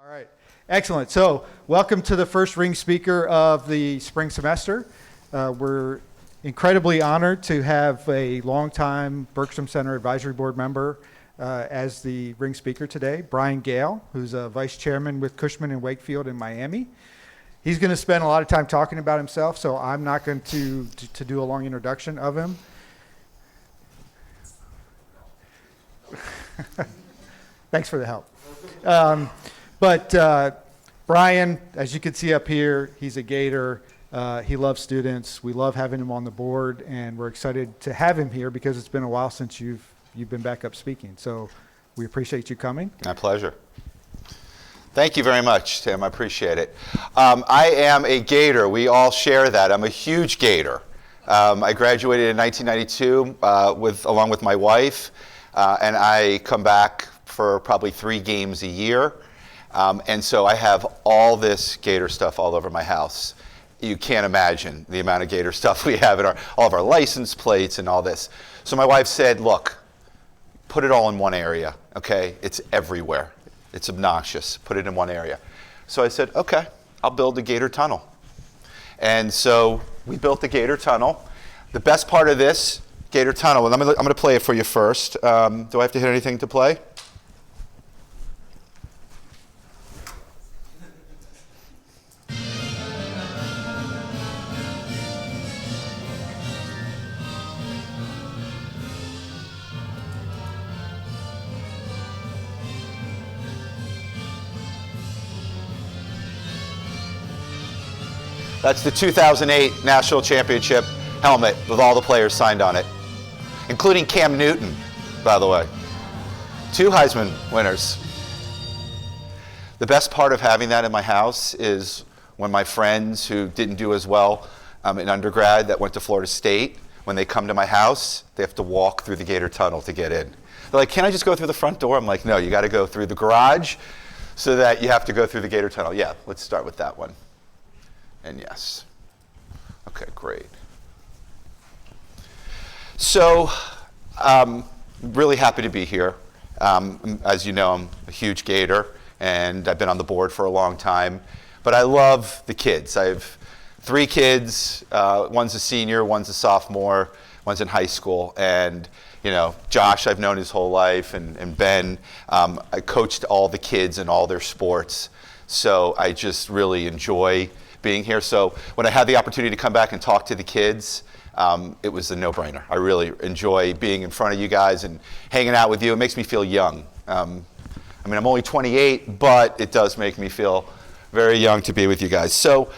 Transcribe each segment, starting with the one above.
All right, excellent. So welcome to the first ring speaker of the spring semester. We're incredibly honored to have a longtime Bergstrom Center Advisory Board member as the ring speaker today, Brian Gale, who's a vice chairman with Cushman and Wakefield in Miami. He's going to spend a lot of time talking about himself, so I'm not going to do a long introduction of him. Thanks for the help. But Brian, as you can see up here, he's a Gator. He loves students. We love having him on the board, and we're excited to have him here because it's been a while since you've been back up speaking. So we appreciate you coming. My pleasure. Thank you very much, Tim. I appreciate it. I am a Gator. We all share that. I'm a huge Gator. I graduated in 1992 along with my wife, and I come back for probably 3 games a year. And so I have all this Gator stuff all over my house. You can't imagine the amount of Gator stuff we have in all of our license plates and all this. So my wife said, look, put it all in one area, okay? It's everywhere. It's obnoxious. Put it in one area. So I said, okay, I'll build a Gator tunnel. And so we built the Gator tunnel. The best part of this Gator tunnel, and I'm going to play it for you first. Do I have to hit anything to play? That's the 2008 National Championship helmet with all the players signed on it, including Cam Newton, by the way. 2 Heisman winners. The best part of having that in my house is when my friends who didn't do as well in undergrad that went to Florida State, when they come to my house, they have to walk through the Gator tunnel to get in. They're like, can I just go through the front door? I'm like, no, you got to go through the garage so that you have to go through the Gator tunnel. Yeah, let's start with that one. And yes. Okay, great. So, really happy to be here. As you know, I'm a huge Gator, and I've been on the board for a long time. But I love the kids. I have 3 kids. One's a senior, one's a sophomore, one's in high school. And, you know, Josh I've known his whole life, and Ben. I coached all the kids in all their sports. So I just really enjoy being here. So when I had the opportunity to come back and talk to the kids, it was a no-brainer. I really enjoy being in front of you guys and hanging out with you. It makes me feel young. I mean, I'm only 28, but it does make me feel very young to be with you guys. So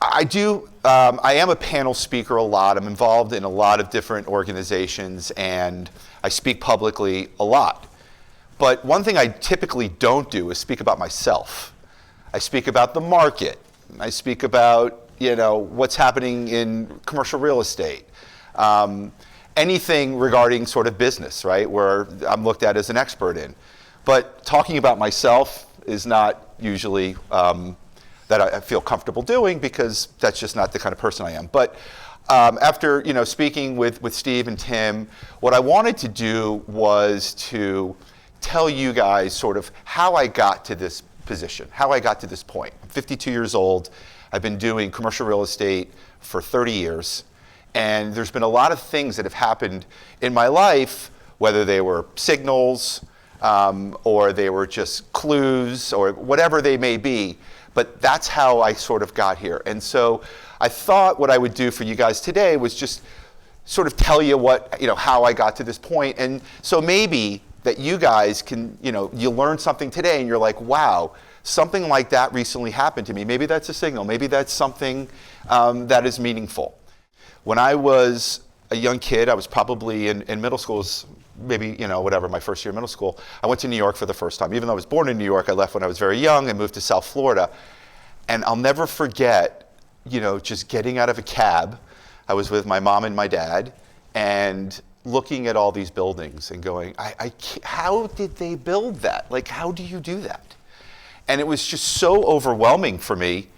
I am a panel speaker a lot. I'm involved in a lot of different organizations, and I speak publicly a lot. But one thing I typically don't do is speak about myself. I speak about the market. I speak about, you know, what's happening in commercial real estate. Anything regarding sort of business, right, where I'm looked at as an expert in. But talking about myself is not usually that I feel comfortable doing, because that's just not the kind of person I am. But after, you know, speaking with Steve and Tim, what I wanted to do was to tell you guys sort of how I got to this position, how I got to this point. I'm 52 years old. I've been doing commercial real estate for 30 years. And there's been a lot of things that have happened in my life, whether they were signals or they were just clues or whatever they may be. But that's how I sort of got here. And so I thought what I would do for you guys today was just sort of tell you how I got to this point. And so maybe that you guys can, you learn something today and you're like, wow, something like that recently happened to me. Maybe that's a signal. Maybe that's something that is meaningful. When I was a young kid, I was probably in middle school, maybe, my first year of middle school. I went to New York for the first time. Even though I was born in New York, I left when I was very young and moved to South Florida. And I'll never forget, just getting out of a cab. I was with my mom and my dad, and looking at all these buildings and going, how did they build that? Like, how do you do that? And it was just so overwhelming for me.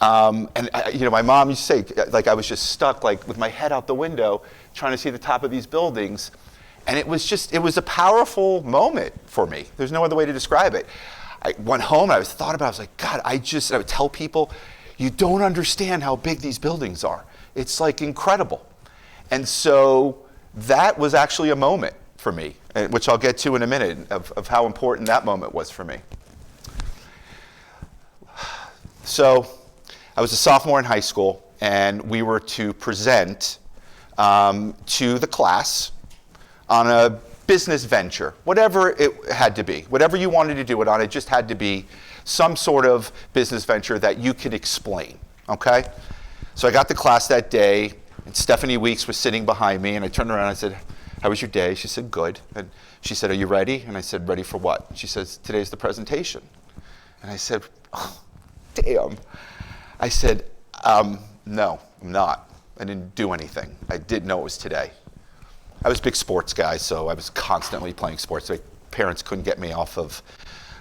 My mom used to say, like, I was just stuck, like, with my head out the window, trying to see the top of these buildings. And it was a powerful moment for me. There's no other way to describe it. I went home and I thought about it. I was like, God, I would tell people, you don't understand how big these buildings are. It's like incredible. And so that was actually a moment for me, which I'll get to in a minute, of how important that moment was for me. So I was a sophomore in high school, and we were to present to the class on a business venture, whatever it had to be, whatever you wanted to do it on, it just had to be some sort of business venture that you could explain, okay? So I got to class that day, and Stephanie Weeks was sitting behind me, and I turned around and I said, how was your day? She said, good. And she said, are you ready? And I said, ready for what? She says, today's the presentation. And I said, oh, damn. I said, no, I'm not. I didn't do anything. I didn't know it was today. I was a big sports guy, so I was constantly playing sports. My parents couldn't get me off of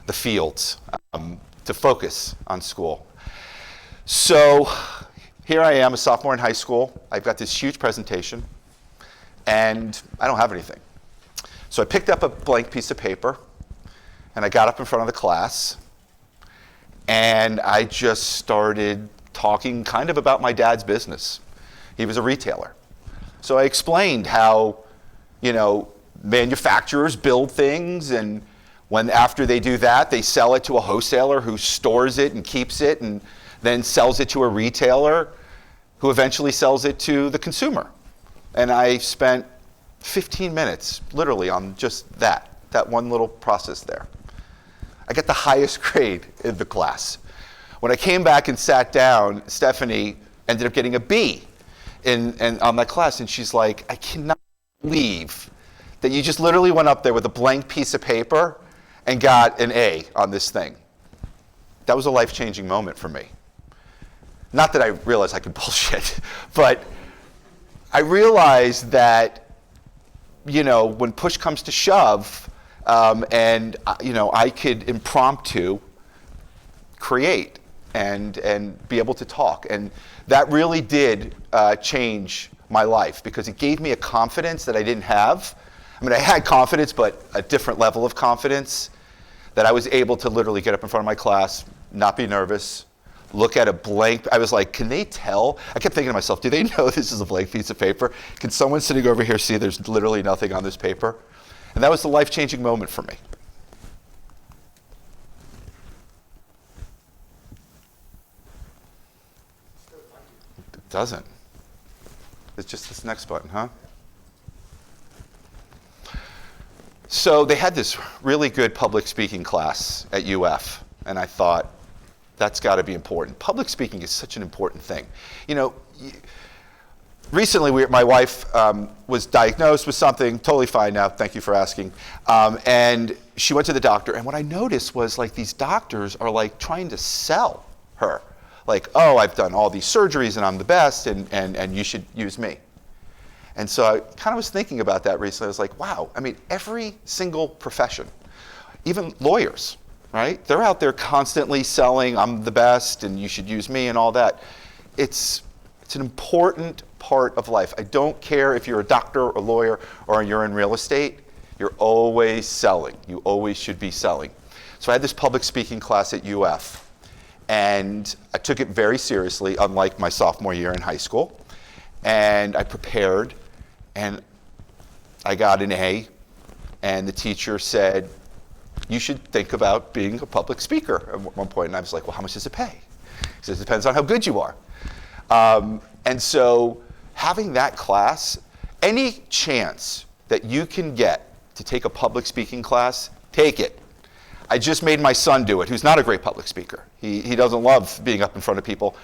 the fields to focus on school. So here I am, a sophomore in high school. I've got this huge presentation, and I don't have anything. So I picked up a blank piece of paper, and I got up in front of the class, and I just started talking kind of about my dad's business. He was a retailer. So I explained how, manufacturers build things, and after they do that, they sell it to a wholesaler who stores it and keeps it and then sells it to a retailer who eventually sells it to the consumer. And I spent 15 minutes literally on just that one little process there. I got the highest grade in the class. When I came back and sat down, Stephanie ended up getting a B on that class, and she's like, I cannot believe that you just literally went up there with a blank piece of paper and got an A on this thing. That was a life-changing moment for me. Not that I realized I could bullshit, but I realized that, when push comes to shove, I could impromptu create and be able to talk. And that really did change my life, because it gave me a confidence that I didn't have. I mean, I had confidence, but a different level of confidence, that I was able to literally get up in front of my class, not be nervous, look at a blank. I was like, can they tell? I kept thinking to myself, do they know this is a blank piece of paper? Can someone sitting over here see there's literally nothing on this paper? And that was the life-changing moment for me. It doesn't. It's just this next button, huh? So they had this really good public speaking class at UF, and I thought, that's got to be important. Public speaking is such an important thing. Recently, my wife was diagnosed with something, totally fine now, thank you for asking, and she went to the doctor, and what I noticed was these doctors are trying to sell her. Oh, I've done all these surgeries and I'm the best, and you should use me. And so I kind of was thinking about that recently. I was like, wow, I mean, every single profession, even lawyers, right? They're out there constantly selling, I'm the best and you should use me and all that. It's an important part of life. I don't care if you're a doctor or a lawyer or you're in real estate, you're always selling. You always should be selling. So I had this public speaking class at UF, and I took it very seriously, unlike my sophomore year in high school. And I prepared, and I got an A, and the teacher said, you should think about being a public speaker at one point. And I was like, well, how much does it pay? He says, it depends on how good you are. And so having that class, any chance that you can get to take a public speaking class, take it. I just made my son do it, who's not a great public speaker. He doesn't love being up in front of people.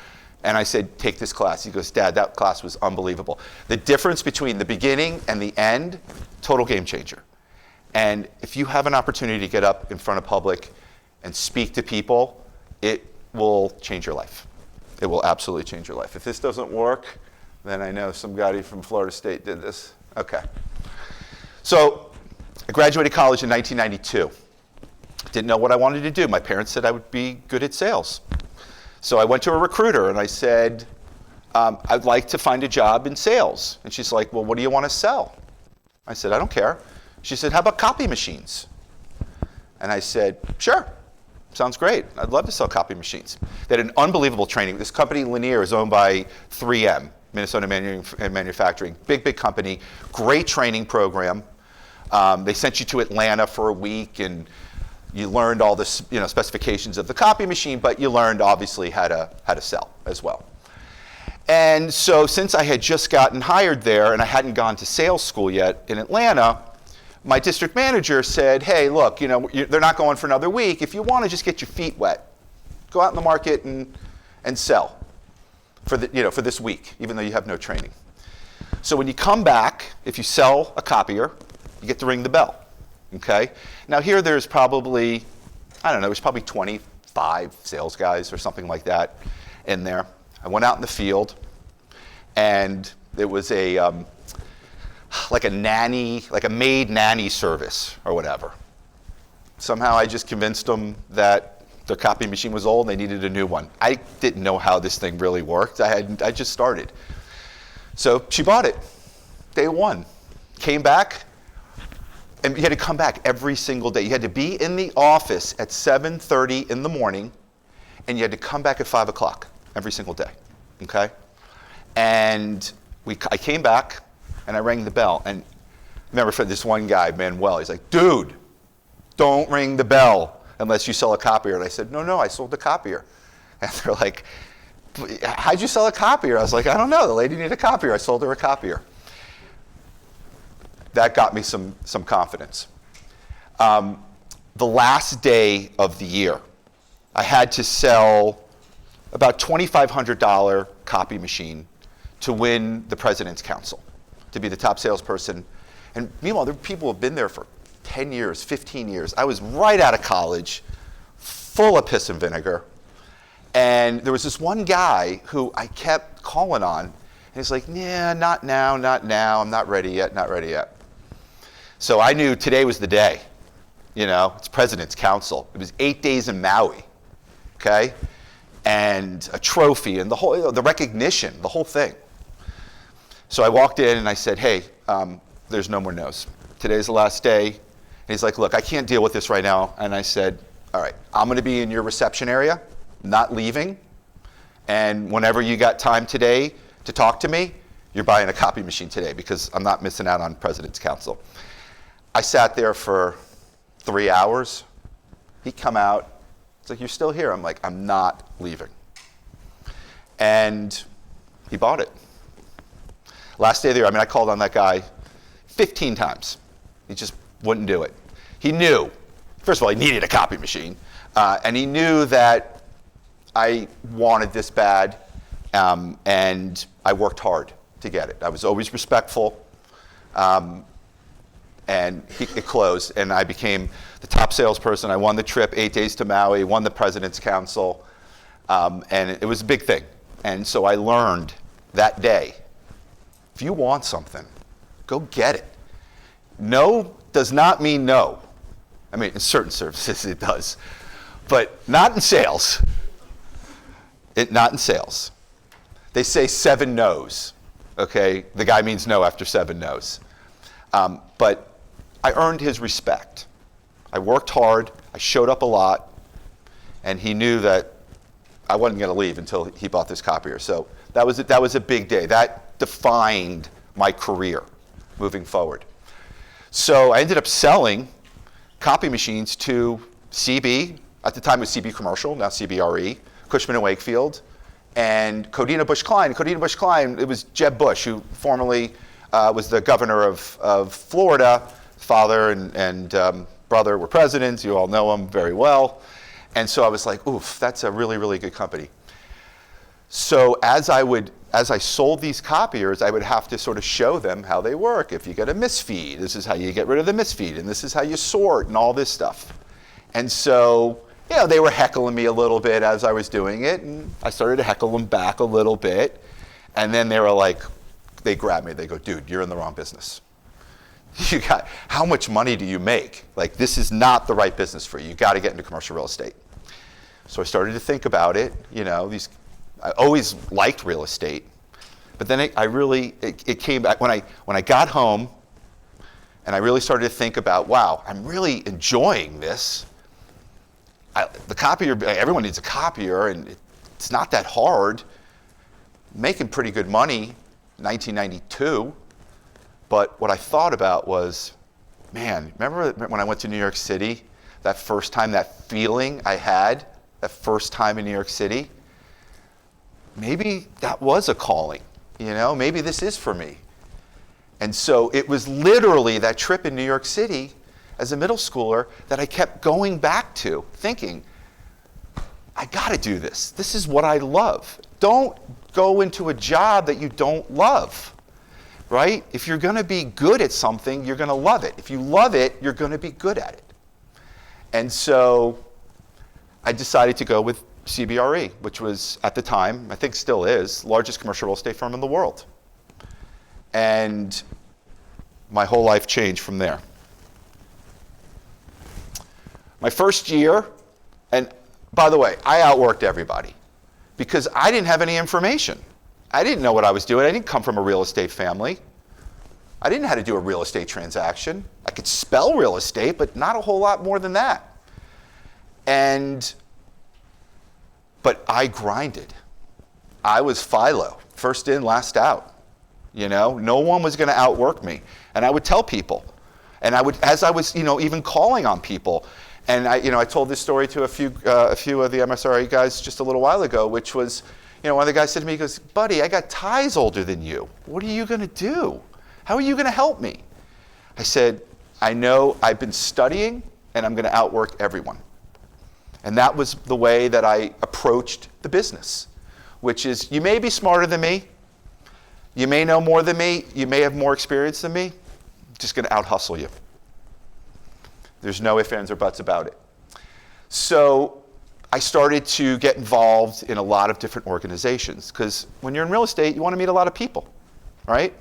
And I said, take this class. He goes, Dad, that class was unbelievable. The difference between the beginning and the end, total game changer. And if you have an opportunity to get up in front of public and speak to people, it will change your life. It will absolutely change your life. If this doesn't work, then I know somebody from Florida State did this. Okay. So I graduated college in 1992. Didn't know what I wanted to do. My parents said I would be good at sales. So I went to a recruiter and I said, I'd like to find a job in sales. And she's like, well, what do you want to sell? I said, I don't care. She said, how about copy machines? And I said, sure. sounds great. I'd love to sell copy machines. They had an unbelievable training. This company, Lanier, is owned by 3M, Minnesota Manufacturing. Big company, great training program. They sent you to Atlanta for a week, and you learned all the specifications of the copy machine, but you learned obviously how to sell as well. And so since I had just gotten hired there and I hadn't gone to sales school yet in Atlanta, my district manager said, hey, look, they're not going for another week. If you want to just get your feet wet, go out in the market and sell for this week, even though you have no training. So when you come back, if you sell a copier, you get to ring the bell, okay? Now here there's probably, there's probably 25 sales guys or something like that in there. I went out in the field, and it was like a maid nanny service or whatever. Somehow I just convinced them that their copy machine was old and they needed a new one. I didn't know how this thing really worked. I just started. So she bought it, day one. Came back, and you had to come back every single day. You had to be in the office at 7:30 in the morning, and you had to come back at 5 o'clock every single day, okay? And I came back, and I rang the bell. And I remember for this one guy, Manuel, he's like, dude, don't ring the bell unless you sell a copier. And I said, no, I sold the copier. And they're like, how'd you sell a copier? I was like, I don't know. The lady needed a copier. I sold her a copier. That got me some confidence. The last day of the year, I had to sell about $2,500 copy machine to win the President's Council, to be the top salesperson. And meanwhile, there were people who have been there for 10 years, 15 years. I was right out of college, full of piss and vinegar. And there was this one guy who I kept calling on, and he's like, yeah, not now, I'm not ready yet. So I knew today was the day. It's President's Council. It was 8 days in Maui, okay? And a trophy and the whole, the recognition, the whole thing. So I walked in and I said, hey, there's no more no's. Today's the last day. And he's like, look, I can't deal with this right now. And I said, all right, I'm going to be in your reception area, not leaving. And whenever you got time today to talk to me, you're buying a copy machine today because I'm not missing out on President's Council. I sat there for 3 hours. He come out. It's like, you're still here. I'm like, I'm not leaving. And he bought it. Last day of the year, I called on that guy 15 times. He just wouldn't do it. He knew, first of all, he needed a copy machine. And he knew that I wanted this bad. And I worked hard to get it. I was always respectful. And it closed, and I became the top salesperson. I won the trip, 8 days to Maui, won the President's Council, and it was a big thing. And so I learned that day, if you want something, go get it. No does not mean no. In certain services it does, but not in sales. Not in sales. They say 7 no's, okay? The guy means no after 7 no's. But I earned his respect. I worked hard, I showed up a lot, and he knew that I wasn't going to leave until he bought this copier. So that was a big day. That defined my career moving forward. So I ended up selling copy machines to CB. At the time it was CB Commercial, now CBRE, Cushman and Wakefield, and Codina Bush Klein. Codina Bush Klein, it was Jeb Bush, who formerly was the governor of Florida. Father and brother were presidents. You all know them very well. And so I was like, oof, that's a really, really good company. So as I sold these copiers, I would have to sort of show them how they work. If you get a misfeed, this is how you get rid of the misfeed, and this is how you sort, and all this stuff. And so, they were heckling me a little bit as I was doing it, and I started to heckle them back a little bit. And then they were like, they grabbed me. They go, dude, you're in the wrong business. How much money do you make? Like, this is not the right business for you. You got to get into commercial real estate. So I started to think about it. I always liked real estate, but then it came back when I got home, and I really started to think about, wow, I'm really enjoying this. the copier, everyone needs a copier, and it's not that hard. Making pretty good money, 1992. But what I thought about was, man, remember when I went to New York City, that first time, that feeling I had, that first time in New York City? Maybe that was a calling, maybe this is for me. And so it was literally that trip in New York City as a middle schooler that I kept going back to, thinking, I gotta do this. This is what I love. Don't go into a job that you don't love. Right? If you're going to be good at something, you're going to love it. If you love it, you're going to be good at it. And so I decided to go with CBRE, which was, at the time, I think still is, largest commercial real estate firm in the world. And my whole life changed from there. My first year, and by the way, I outworked everybody because I didn't have any information. I didn't know what I was doing. I didn't come from a real estate family. I didn't know how to do a real estate transaction. I could spell real estate, but not a whole lot more than that. But I grinded. I was Philo, first in, last out. No one was going to outwork me. And I would tell people. And as I was, even calling on people. And I told this story to a few of the MSRE guys just a little while ago, which was, one of the guys said to me, he goes, buddy, I got ties older than you. What are you going to do? How are you going to help me? I said, I know I've been studying and I'm going to outwork everyone. And that was the way that I approached the business, which is, you may be smarter than me. You may know more than me. You may have more experience than me. I'm just going to out-hustle you. There's no ifs, ands, or buts about it. So I started to get involved in a lot of different organizations because when you're in real estate, you want to meet a lot of people, right?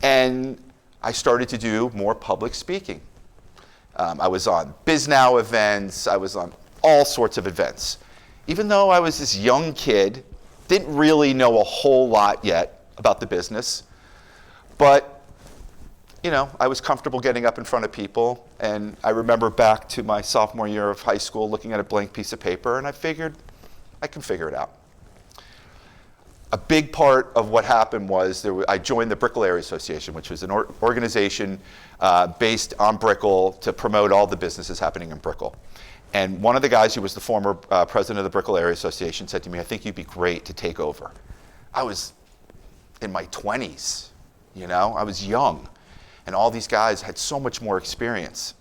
And I started to do more public speaking. I was on BizNow events. I was on all sorts of events. Even though I was this young kid, didn't really know a whole lot yet about the business, but I was comfortable getting up in front of people, and I remember back to my sophomore year of high school looking at a blank piece of paper, and I figured I can figure it out. A big part of what happened was I joined the Brickell Area Association, which was an organization based on Brickell to promote all the businesses happening in Brickell. And one of the guys who was the former president of the Brickell Area Association said to me, I think you'd be great to take over. I was in my 20s, I was young. And all these guys had so much more experience.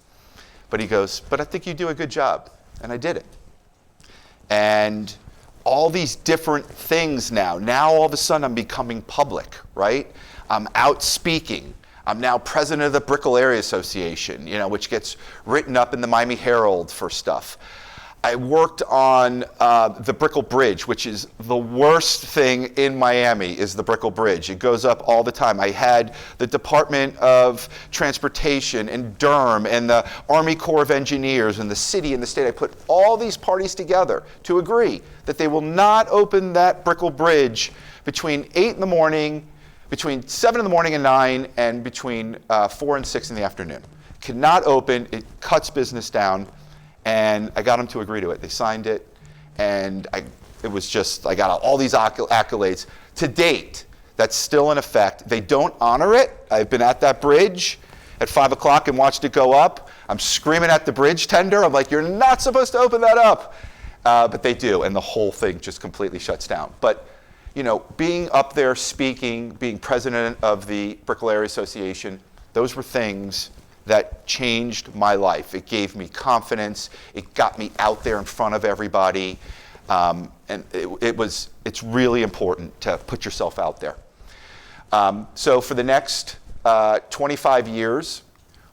But he goes, but I think you do a good job. And I did it. And all these different things now all of a sudden I'm becoming public, right? I'm out speaking. I'm now president of the Brickell Area Association, which gets written up in the Miami Herald for stuff. I worked on the Brickell Bridge, which is the worst thing in Miami, is the Brickell Bridge. It goes up all the time. I had the Department of Transportation and Durham and the Army Corps of Engineers and the city and the state. I put all these parties together to agree that they will not open that Brickell Bridge between 8 in the morning, between 7 in the morning and 9, and between 4 and 6 in the afternoon. Cannot open. It cuts business down. And I got them to agree to it. They signed it, and I got all these accolades. To date, that's still in effect. They don't honor it. I've been at that bridge at 5 o'clock and watched it go up. I'm screaming at the bridge tender. I'm like, you're not supposed to open that up. But they do, and the whole thing just completely shuts down. But being up there speaking, being president of the Brickell Area Association, those were things that changed my life. It gave me confidence. It got me out there in front of everybody. And it's really important to put yourself out there. So for the next 25 years,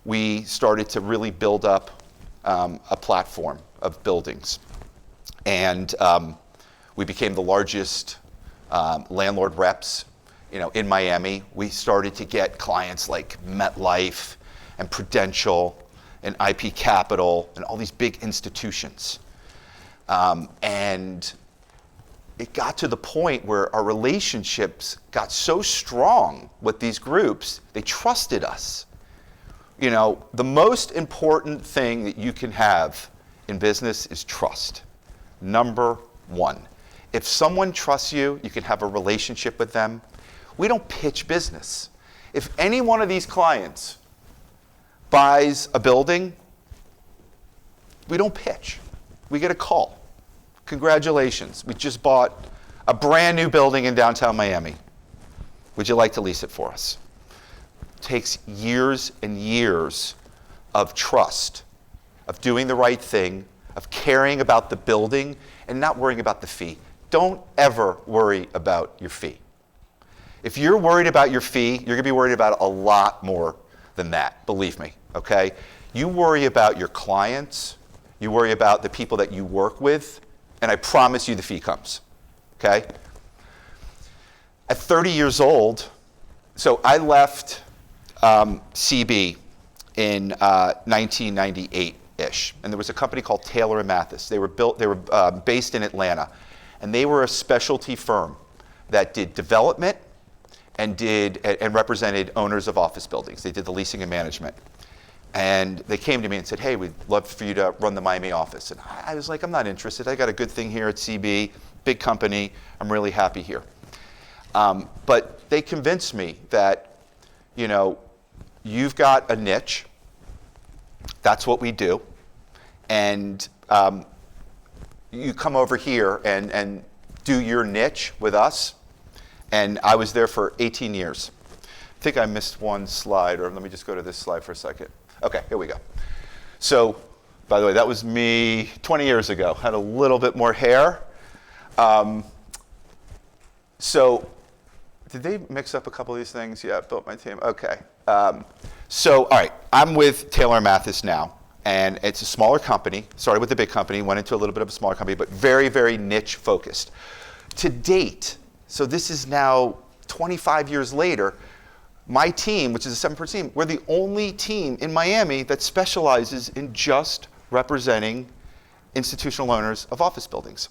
we started to really build up a platform of buildings. And we became the largest landlord reps in Miami. We started to get clients like MetLife and Prudential and IP Capital and all these big institutions. And it got to the point where our relationships got so strong with these groups, they trusted us. The most important thing that you can have in business is trust. Number one. If someone trusts you, you can have a relationship with them. We don't pitch business. If any one of these clients buys a building, we don't pitch. We get a call. Congratulations, we just bought a brand new building in downtown Miami. Would you like to lease it for us? It takes years and years of trust, of doing the right thing, of caring about the building and not worrying about the fee. Don't ever worry about your fee. If you're worried about your fee, you're going to be worried about a lot more than that, believe me, okay? You worry about your clients, you worry about the people that you work with, and I promise you the fee comes, okay? At 30 years old, so I left CB in 1998-ish, and there was a company called Taylor & Mathis. They were based in Atlanta, and they were a specialty firm that did development and represented owners of office buildings. They did the leasing and management. And they came to me and said, hey, we'd love for you to run the Miami office. And I was like, I'm not interested. I got a good thing here at CB, big company. I'm really happy here. But they convinced me that, you know, you've got a niche. That's what we do. And you come over here and do your niche with us. And I was there for 18 years. I think I missed one slide, or let me just go to this slide for a second. Okay, here we go. So, by the way, that was me 20 years ago. Had a little bit more hair. So, did they mix up a couple of these things? Yeah, built my team. Okay. So, all right, I'm with Taylor & Mathis now, and it's a smaller company. Started with a big company, went into a little bit of a smaller company, but very, very niche focused. To date, so this is now 25 years later, my team, which is a 7-person team, we're the only team in Miami that specializes in just representing institutional owners of office buildings.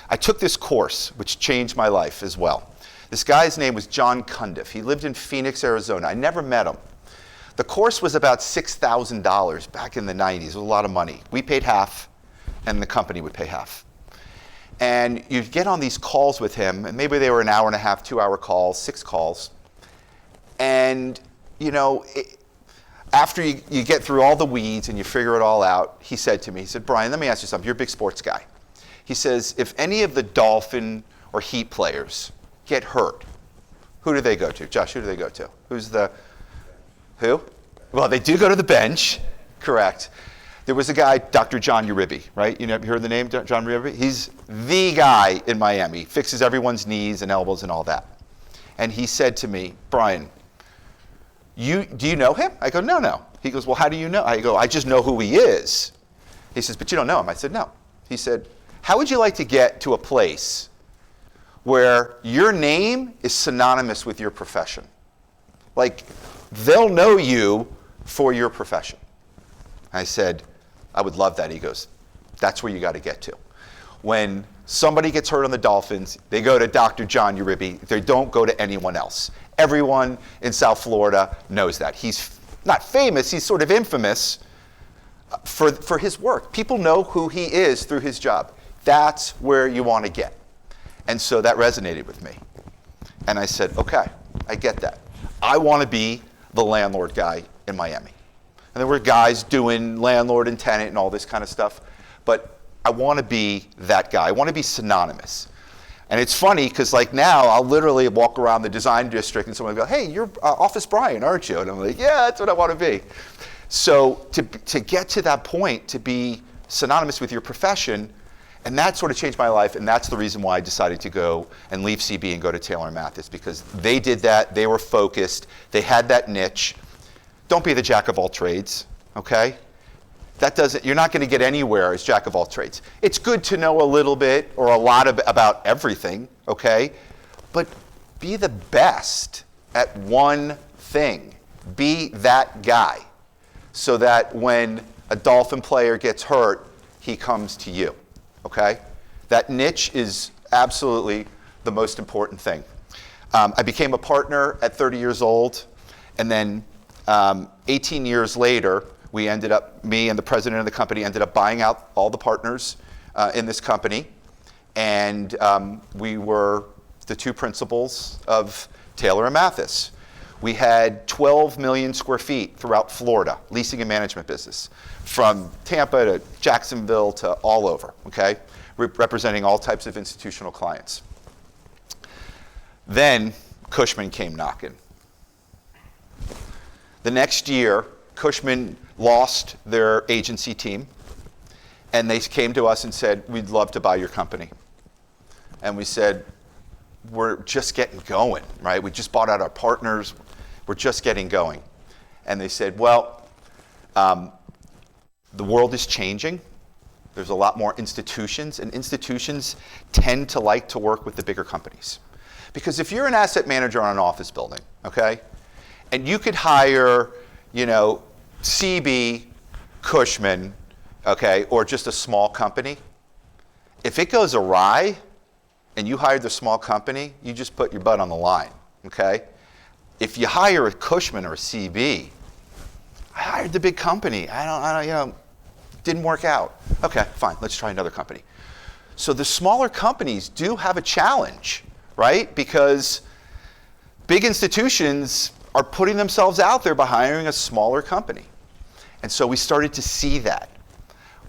I took this course, which changed my life as well. This guy's name was John Cundiff. He lived in Phoenix, Arizona. I never met him. The course was about $6,000 back in the 90s. It was a lot of money. We paid half, and the company would pay half. And you'd get on these calls with him, and maybe they were an hour and a half, 2-hour calls, 6 calls. And, you know, after you get through all the weeds and you figure it all out, he said to me, he said, Brian, let me ask you something. You're a big sports guy. He says, if any of the Dolphin or Heat players get hurt, who do they go to? Josh, who do they go to? Who? Well, they do go to the bench, correct. There was a guy, Dr. John Uribe, right? You heard the name, John Uribe? He's the guy in Miami, fixes everyone's knees and elbows and all that. And he said to me, Brian, do you know him? I go, no. He goes, well, how do you know? I go, I just know who he is. He says, but you don't know him. I said, no. He said, how would you like to get to a place where your name is synonymous with your profession? Like, they'll know you for your profession. I said, I would love that. He goes, that's where you got to get to. When somebody gets hurt on the Dolphins, they go to Dr. John Uribe. They don't go to anyone else. Everyone in South Florida knows that. He's not famous, he's sort of infamous for his work. People know who he is through his job. That's where you want to get. And so that resonated with me. And I said, okay, I get that. I want to be the landlord guy in Miami. And there were guys doing landlord and tenant and all this kind of stuff. But I want to be that guy. I want to be synonymous. And it's funny because like now I'll literally walk around the design district and someone will go, hey, you're Office Brian, aren't you? And I'm like, yeah, that's what I want to be. So to get to that point, to be synonymous with your profession, and that sort of changed my life, and that's the reason why I decided to go and leave CB and go to Taylor & Mathis, because they did that, they were focused, they had that niche. Don't be the jack of all trades, okay? You're not going to get anywhere as jack of all trades. It's good to know a little bit or a lot about everything, okay? But be the best at one thing. Be that guy so that when a Dolphin player gets hurt, he comes to you, okay? That niche is absolutely the most important thing. I became a partner at 30 years old, and then 18 years later, me and the president of the company ended up buying out all the partners in this company. And we were the two principals of Taylor and Mathis. We had 12 million square feet throughout Florida, leasing and management business, from Tampa to Jacksonville to all over, okay? Representing all types of institutional clients. Then Cushman came knocking. The next year, Cushman lost their agency team, and they came to us and said, we'd love to buy your company. And we said, we're just getting going, right? We just bought out our partners. We're just getting going. And they said, well, the world is changing. There's a lot more institutions, and institutions tend to like to work with the bigger companies. Because if you're an asset manager on an office building, okay, and you could hire, CB, Cushman, okay, or just a small company, if it goes awry and you hired the small company, you just put your butt on the line, okay? If you hire a Cushman or a CB, I hired the big company. Didn't work out. Okay, fine, let's try another company. So the smaller companies do have a challenge, right? Because big institutions are putting themselves out there by hiring a smaller company. And so we started to see that.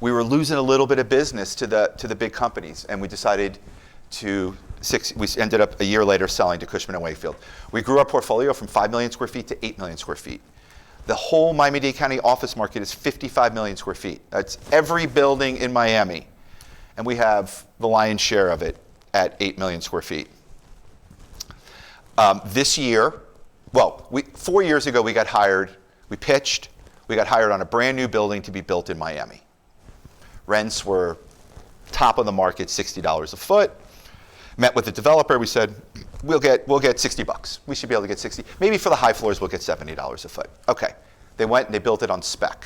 We were losing a little bit of business to the big companies, and we decided we ended up a year later selling to Cushman and Wakefield. We grew our portfolio from 5 million square feet to 8 million square feet. The whole Miami-Dade County office market is 55 million square feet. That's every building in Miami. And we have the lion's share of it at 8 million square feet. This year, 4 years ago we got hired, we pitched, we got hired on a brand new building to be built in Miami. Rents were top of the market, $60 a foot. Met with the developer, we said, we'll get 60 bucks. We should be able to get 60. Maybe for the high floors, we'll get $70 a foot. Okay, they went and they built it on spec.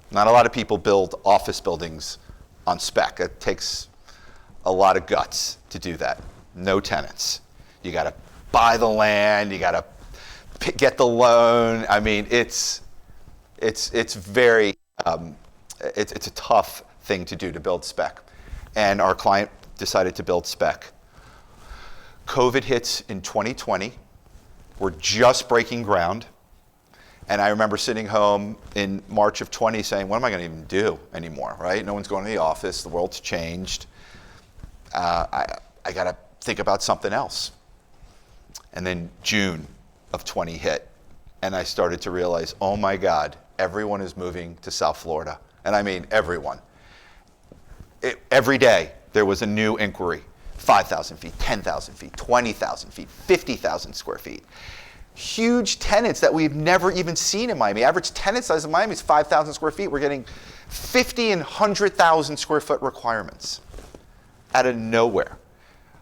Not a lot of people build office buildings on spec. It takes a lot of guts to do that. No tenants. You gotta buy the land, you gotta get the loan. I mean, it's very, it's a tough thing to do to build spec. And our client decided to build spec. COVID hits in 2020. We're just breaking ground. And I remember sitting home in March of 20 saying, what am I going to even do anymore, right? No one's going to the office. The world's changed. I got to think about something else. And then June of 20 hit. And I started to realize, oh my God, everyone is moving to South Florida. And I mean everyone. Every day there was a new inquiry. 5,000 feet, 10,000 feet, 20,000 feet, 50,000 square feet. Huge tenants that we've never even seen in Miami. Average tenant size in Miami is 5,000 square feet. We're getting 50 and 100,000 square foot requirements out of nowhere.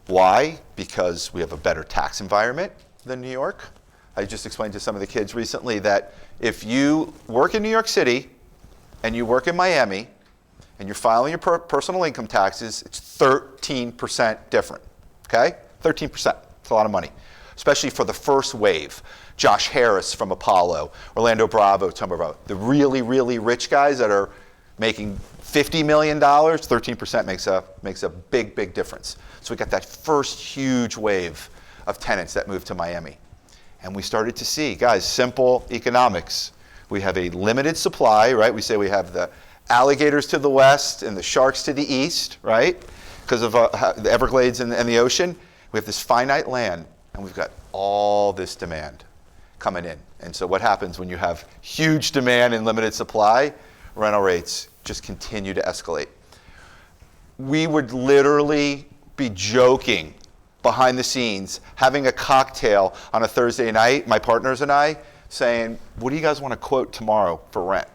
Why? Because we have a better tax environment than New York. I just explained to some of the kids recently that if you work in New York City and you work in Miami, and you're filing your personal income taxes, it's 13% different, okay? 13%, it's a lot of money, especially for the first wave. Josh Harris from Apollo, Orlando Bravo, Tumbervo, the really, really rich guys that are making $50 million, 13% makes a big, big difference. So we got that first huge wave of tenants that moved to Miami. And we started to see, guys, simple economics. We have a limited supply, right? We say we have the alligators to the west and the sharks to the east, right? Because of the Everglades and the ocean. We have this finite land, and we've got all this demand coming in. And so what happens when you have huge demand and limited supply? Rental rates just continue to escalate. We would literally be joking behind the scenes, having a cocktail on a Thursday night, my partners and I, saying, what do you guys want to quote tomorrow for rent?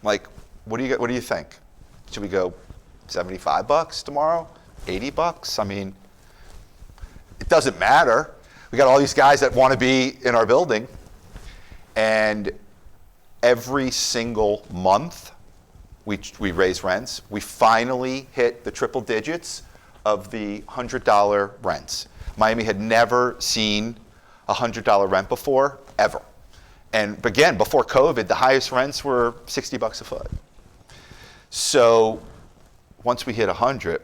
Like, what do you think? Should we go 75 bucks tomorrow? 80 bucks? I mean, it doesn't matter. We got all these guys that want to be in our building. And every single month, we raise rents. We finally hit the triple digits of the $100 rents. Miami had never seen a $100 rent before, ever. And again, before COVID, the highest rents were $60 a foot. So once we hit 100,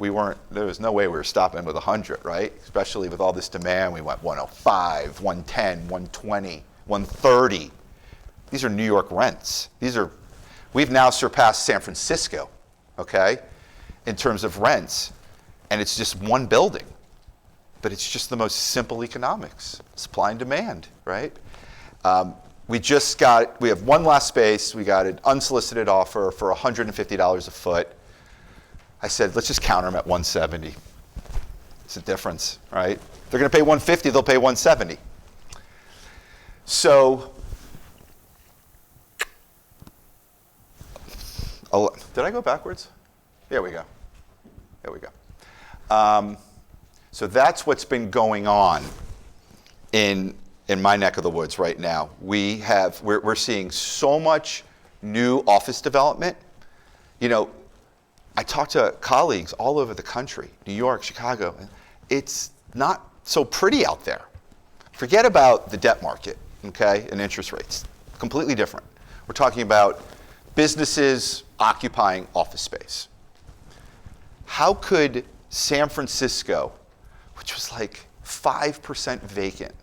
there was no way we were stopping with 100, right? Especially with all this demand, we went 105, 110, 120, 130. These are New York rents. We've now surpassed San Francisco, okay, in terms of rents. And it's just one building. But it's just the most simple economics, supply and demand, right? We have one last space. We got an unsolicited offer for $150 a foot. I said, let's just counter them at 170. It's a difference, right? They're going to pay 150, they'll pay 170. So, did I go backwards? There we go. So that's what's been going on in my neck of the woods right now. We're seeing so much new office development. You know, I talk to colleagues all over the country, New York, Chicago, and it's not so pretty out there. Forget about the debt market, okay, and interest rates. Completely different. We're talking about businesses occupying office space. How could San Francisco, which was like 5% vacant.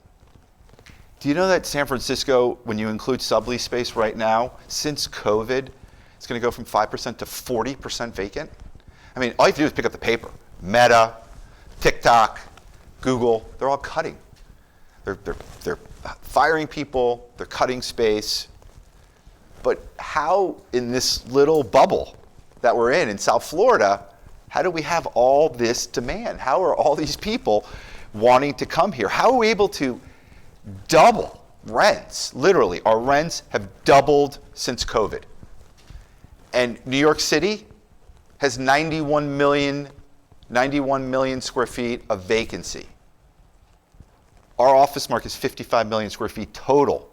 Do you know that San Francisco, when you include sublease space right now, since COVID, it's going to go from 5% to 40% vacant? I mean, all you have to do is pick up the paper. Meta, TikTok, Google, they're all cutting. They're firing people, they're cutting space. But how, in this little bubble that we're in South Florida, how do we have all this demand? How are all these people wanting to come here? How are we able to double rents? Literally, our rents have doubled since COVID. And New York City has 91 million square feet of vacancy. Our office market is 55 million square feet total.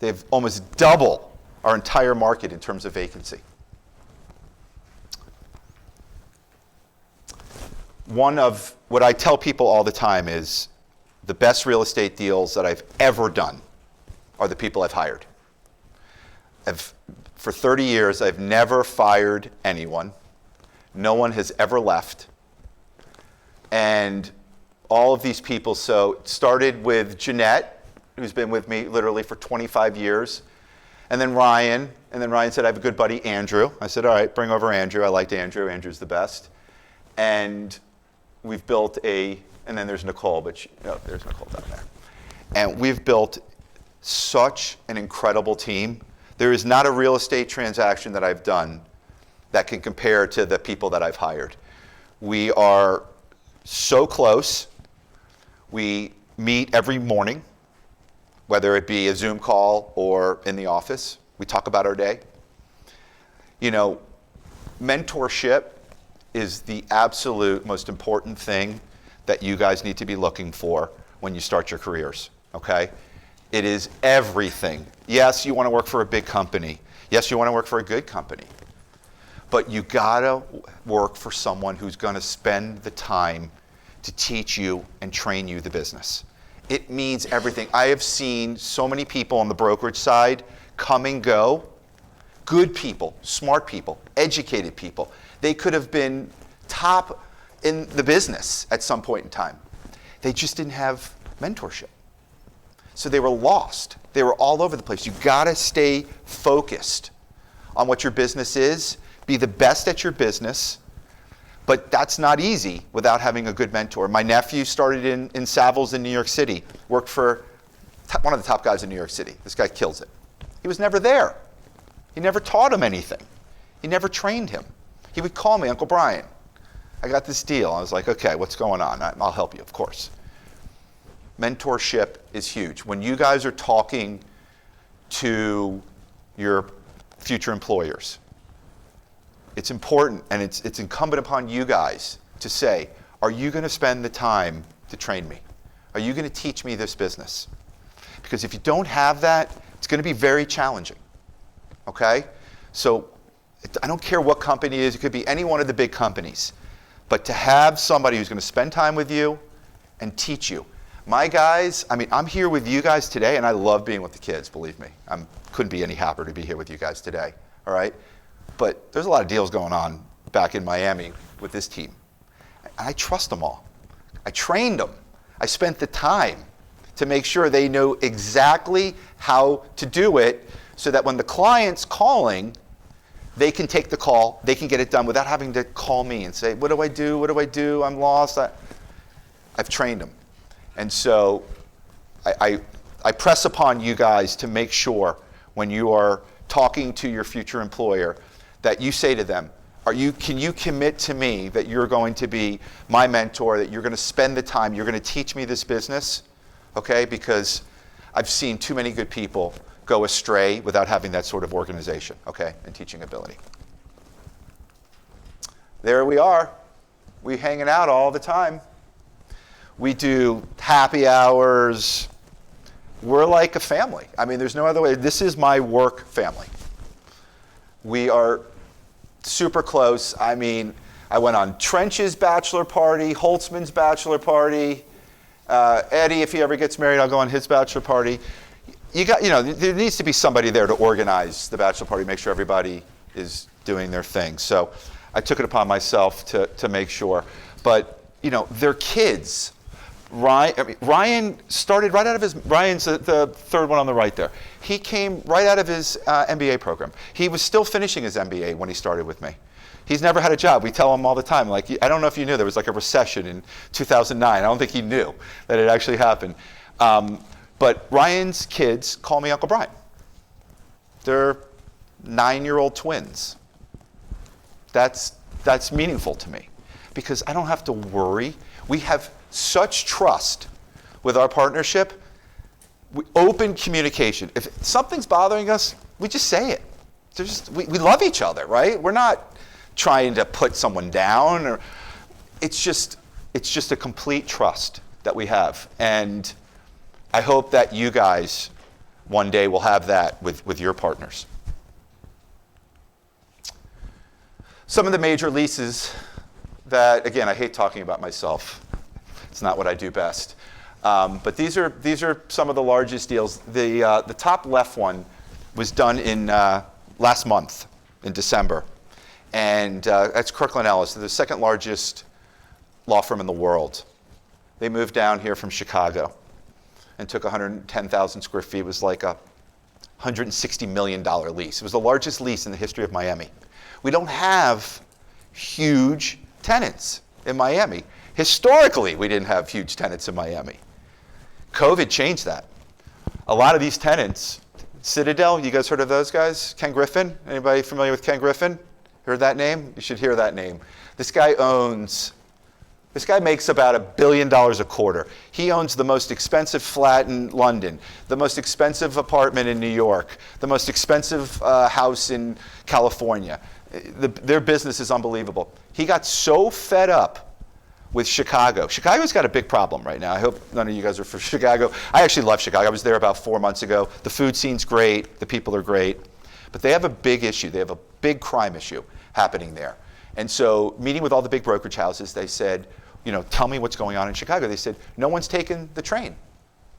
They've almost double our entire market in terms of vacancy. One of what I tell people all the time is the best real estate deals that I've ever done are the people I've hired. For 30 years, I've never fired anyone. No one has ever left. And all of these people, so it started with Jeanette, who's been with me literally for 25 years, and then Ryan said, I have a good buddy, Andrew. I said, all right, bring over Andrew. I liked Andrew. Andrew's the best. And we've built and then there's Nicole, but there's Nicole down there. And we've built such an incredible team. There is not a real estate transaction that I've done that can compare to the people that I've hired. We are so close. We meet every morning, whether it be a Zoom call or in the office. We talk about our day. You know, mentorship is the absolute most important thing that you guys need to be looking for when you start your careers, okay? It is everything. Yes, you want to work for a big company. Yes, you want to work for a good company. But you gotta work for someone who's gonna spend the time to teach you and train you the business. It means everything. I have seen so many people on the brokerage side come and go. Good people, smart people, educated people. They could have been top in the business at some point in time. They just didn't have mentorship. So they were lost. They were all over the place. You gotta stay focused on what your business is, be the best at your business, but that's not easy without having a good mentor. My nephew started in Savills in New York City, worked for one of the top guys in New York City. This guy kills it. He was never there. He never taught him anything. He never trained him. He would call me, Uncle Brian, I got this deal. I was like, okay, what's going on? I'll help you, of course. Mentorship is huge. When you guys are talking to your future employers, it's important and it's incumbent upon you guys to say, are you going to spend the time to train me? Are you going to teach me this business? Because if you don't have that, it's going to be very challenging, okay? So I don't care what company it is. It could be any one of the big companies. But to have somebody who's going to spend time with you and teach you. My guys, I mean, I'm here with you guys today, and I love being with the kids, believe me. I couldn't be any happier to be here with you guys today, all right? But there's a lot of deals going on back in Miami with this team. And I trust them all. I trained them. I spent the time to make sure they know exactly how to do it so that when the client's calling, they can take the call, they can get it done without having to call me and say, what do I do? What do I do? I'm lost. I've trained them. And so I press upon you guys to make sure when you are talking to your future employer that you say to them, can you commit to me that you're going to be my mentor, that you're going to spend the time, you're going to teach me this business, okay? Because I've seen too many good people go astray without having that sort of organization, okay, and teaching ability. There we are. We hanging out all the time. We do happy hours. We're like a family. I mean, there's no other way. This is my work family. We are super close. I mean, I went on Trench's bachelor party, Holtzman's bachelor party. Eddie, if he ever gets married, I'll go on his bachelor party. There needs to be somebody there to organize the bachelor party, make sure everybody is doing their thing. So I took it upon myself to make sure. But, their kids. Ryan started right out of Ryan's the third one on the right there. He came right out of his MBA program. He was still finishing his MBA when he started with me. He's never had a job. We tell him all the time, like, I don't know if you knew there was like a recession in 2009. I don't think he knew that it actually happened. But Ryan's kids call me Uncle Brian. They're 9-year-old twins. That's meaningful to me because I don't have to worry. We have such trust with our partnership. Open communication. If something's bothering us, we just say it. We love each other, right? We're not trying to put someone down. It's just a complete trust that we have. And I hope that you guys one day will have that with your partners. Some of the major leases that, again, I hate talking about myself. It's not what I do best. But these are some of the largest deals. The top left one was done in last month in December. And that's Kirkland Ellis, the second largest law firm in the world. They moved down here from Chicago and took 110,000 square feet. It was like a $160 million lease. It was the largest lease in the history of Miami. We don't have huge tenants in Miami. Historically, we didn't have huge tenants in Miami. COVID changed that. A lot of these tenants, Citadel, you guys heard of those guys? Ken Griffin, anybody familiar with Ken Griffin? Heard that name? You should hear that name. This guy makes about $1 billion a quarter. He owns the most expensive flat in London, the most expensive apartment in New York, the most expensive house in California. Their business is unbelievable. He got so fed up with Chicago. Chicago's got a big problem right now. I hope none of you guys are from Chicago. I actually love Chicago. I was there about 4 months ago. The food scene's great. The people are great. But they have a big issue. They have a big crime issue happening there. And so meeting with all the big brokerage houses, they said, tell me what's going on in Chicago. They said, no one's taken the train.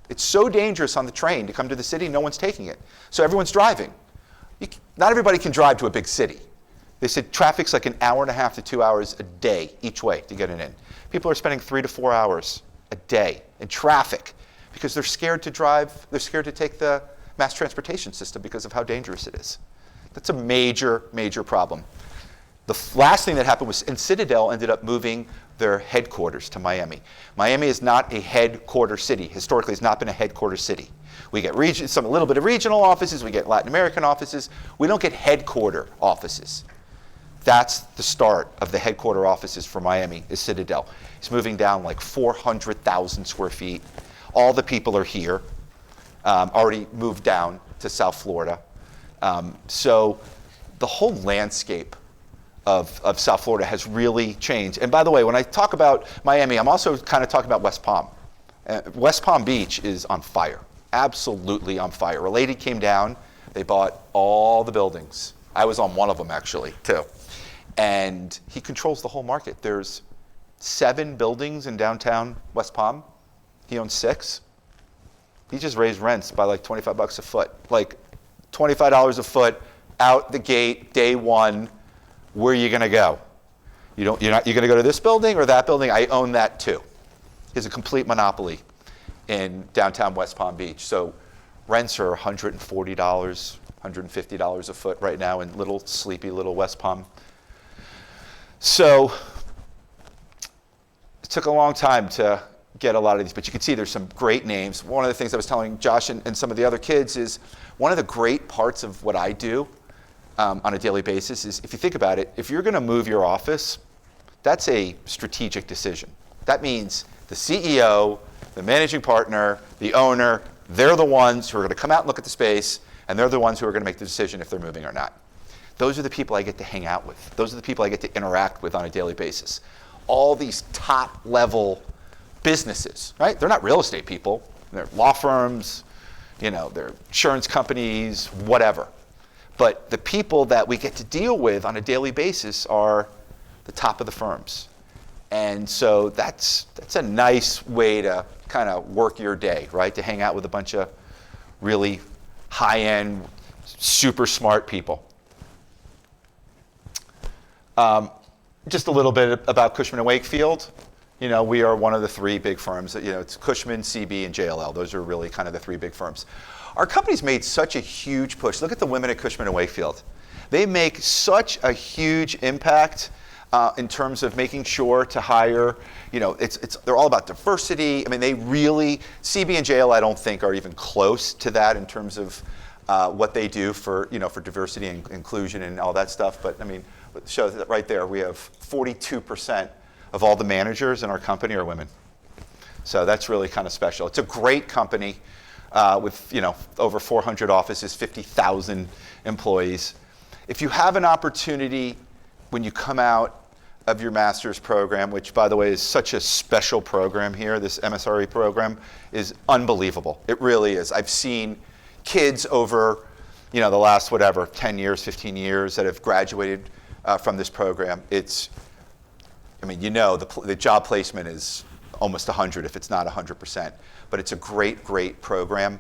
It's so dangerous on the train to come to the city, no one's taking it. So everyone's driving. Not everybody can drive to a big city. They said traffic's like an hour and a half to 2 hours a day each way to get it in. People are spending 3 to 4 hours a day in traffic because they're scared to drive. They're scared to take the mass transportation system because of how dangerous it is. That's a major, major problem. The last thing that happened was Citadel ended up moving their headquarters to Miami. Miami is not a headquarter city. Historically, it's not been a headquarter city. We get a little bit of regional offices. We get Latin American offices. We don't get headquarter offices. That's the start of the headquarter offices for Miami, is Citadel. It's moving down like 400,000 square feet. All the people are here, already moved down to South Florida. So the whole landscape of South Florida has really changed. And by the way, when I talk about Miami, I'm also kind of talking about West Palm. West Palm Beach is on fire, absolutely on fire. Related came down, they bought all the buildings. I was on one of them actually, too. And he controls the whole market. There's 7 buildings in downtown West Palm. He owns 6. He just raised rents by like $25 a foot. Like $25 a foot out the gate, day one. Where are you going to go? You're going to go to this building or that building? I own that too. He has a complete monopoly in downtown West Palm Beach. So rents are $140, $150 a foot right now in little sleepy little West Palm. So it took a long time to get a lot of these, but you can see there's some great names. One of the things I was telling Josh and some of the other kids is one of the great parts of what I do on a daily basis is, if you think about it, if you're going to move your office, that's a strategic decision. That means the CEO, the managing partner, the owner, they're the ones who are going to come out and look at the space, and they're the ones who are going to make the decision if they're moving or not. Those are the people I get to hang out with. Those are the people I get to interact with on a daily basis. All these top-level businesses, right? They're not real estate people. They're law firms, they're insurance companies, whatever. But the people that we get to deal with on a daily basis are the top of the firms. And so that's a nice way to kind of work your day, right? To hang out with a bunch of really high-end, super smart people. Just a little bit about Cushman & Wakefield. We are one of the 3 big firms. It's Cushman, CB, and JLL. Those are really kind of the 3 big firms. Our company's made such a huge push. Look at the women at Cushman & Wakefield. They make such a huge impact in terms of making sure to hire. They're all about diversity. I mean, they really, CB and JLL, I don't think are even close to that in terms of what they do for diversity and inclusion and all that stuff. But I mean, it shows that right there, we have 42% of all the managers in our company are women. So that's really kind of special. It's a great company with over 400 offices, 50,000 employees. If you have an opportunity when you come out of your master's program, which by the way is such a special program here, this MSRE program is unbelievable. It really is. I've seen kids over the last 10 years, 15 years that have graduated from this program. The job placement is almost 100 if it's not 100%, but it's a great, great program.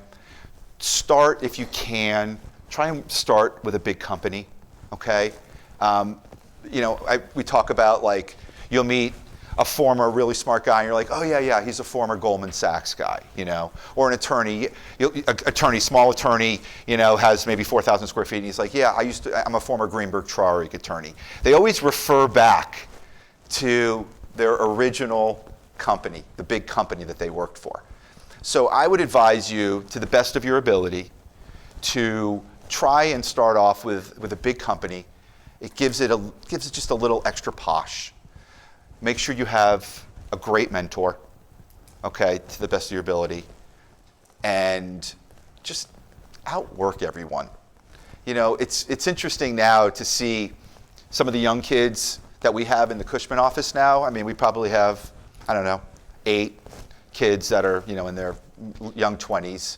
Start if you can. Try and start with a big company, okay? We talk about you'll meet a former really smart guy and you're like, oh yeah, he's a former Goldman Sachs guy, or an attorney, small attorney, has maybe 4,000 square feet and he's like, yeah, I'm a former Greenberg Traurig attorney. They always refer back to their original company, the big company that they worked for. So I would advise you, to the best of your ability, to try and start off with a big company. It gives it just a little extra posh. Make sure you have a great mentor, okay, to the best of your ability, and just outwork everyone. It's interesting now to see some of the young kids that we have in the Cushman office now. I mean, we probably have, 8 kids that are, in their young 20s.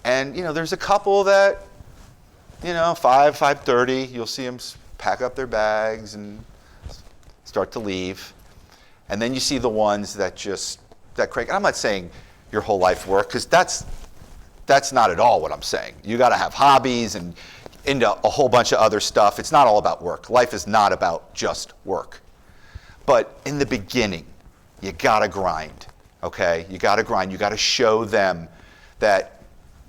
And, there's a couple that, 5:30, you'll see them pack up their bags and start to leave. And then you see the ones that crank. And I'm not saying your whole life work, because that's not at all what I'm saying. You got to have hobbies and into a whole bunch of other stuff. It's not all about work. Life is not about just work. But in the beginning, you got to grind, okay? You got to grind. You got to show them that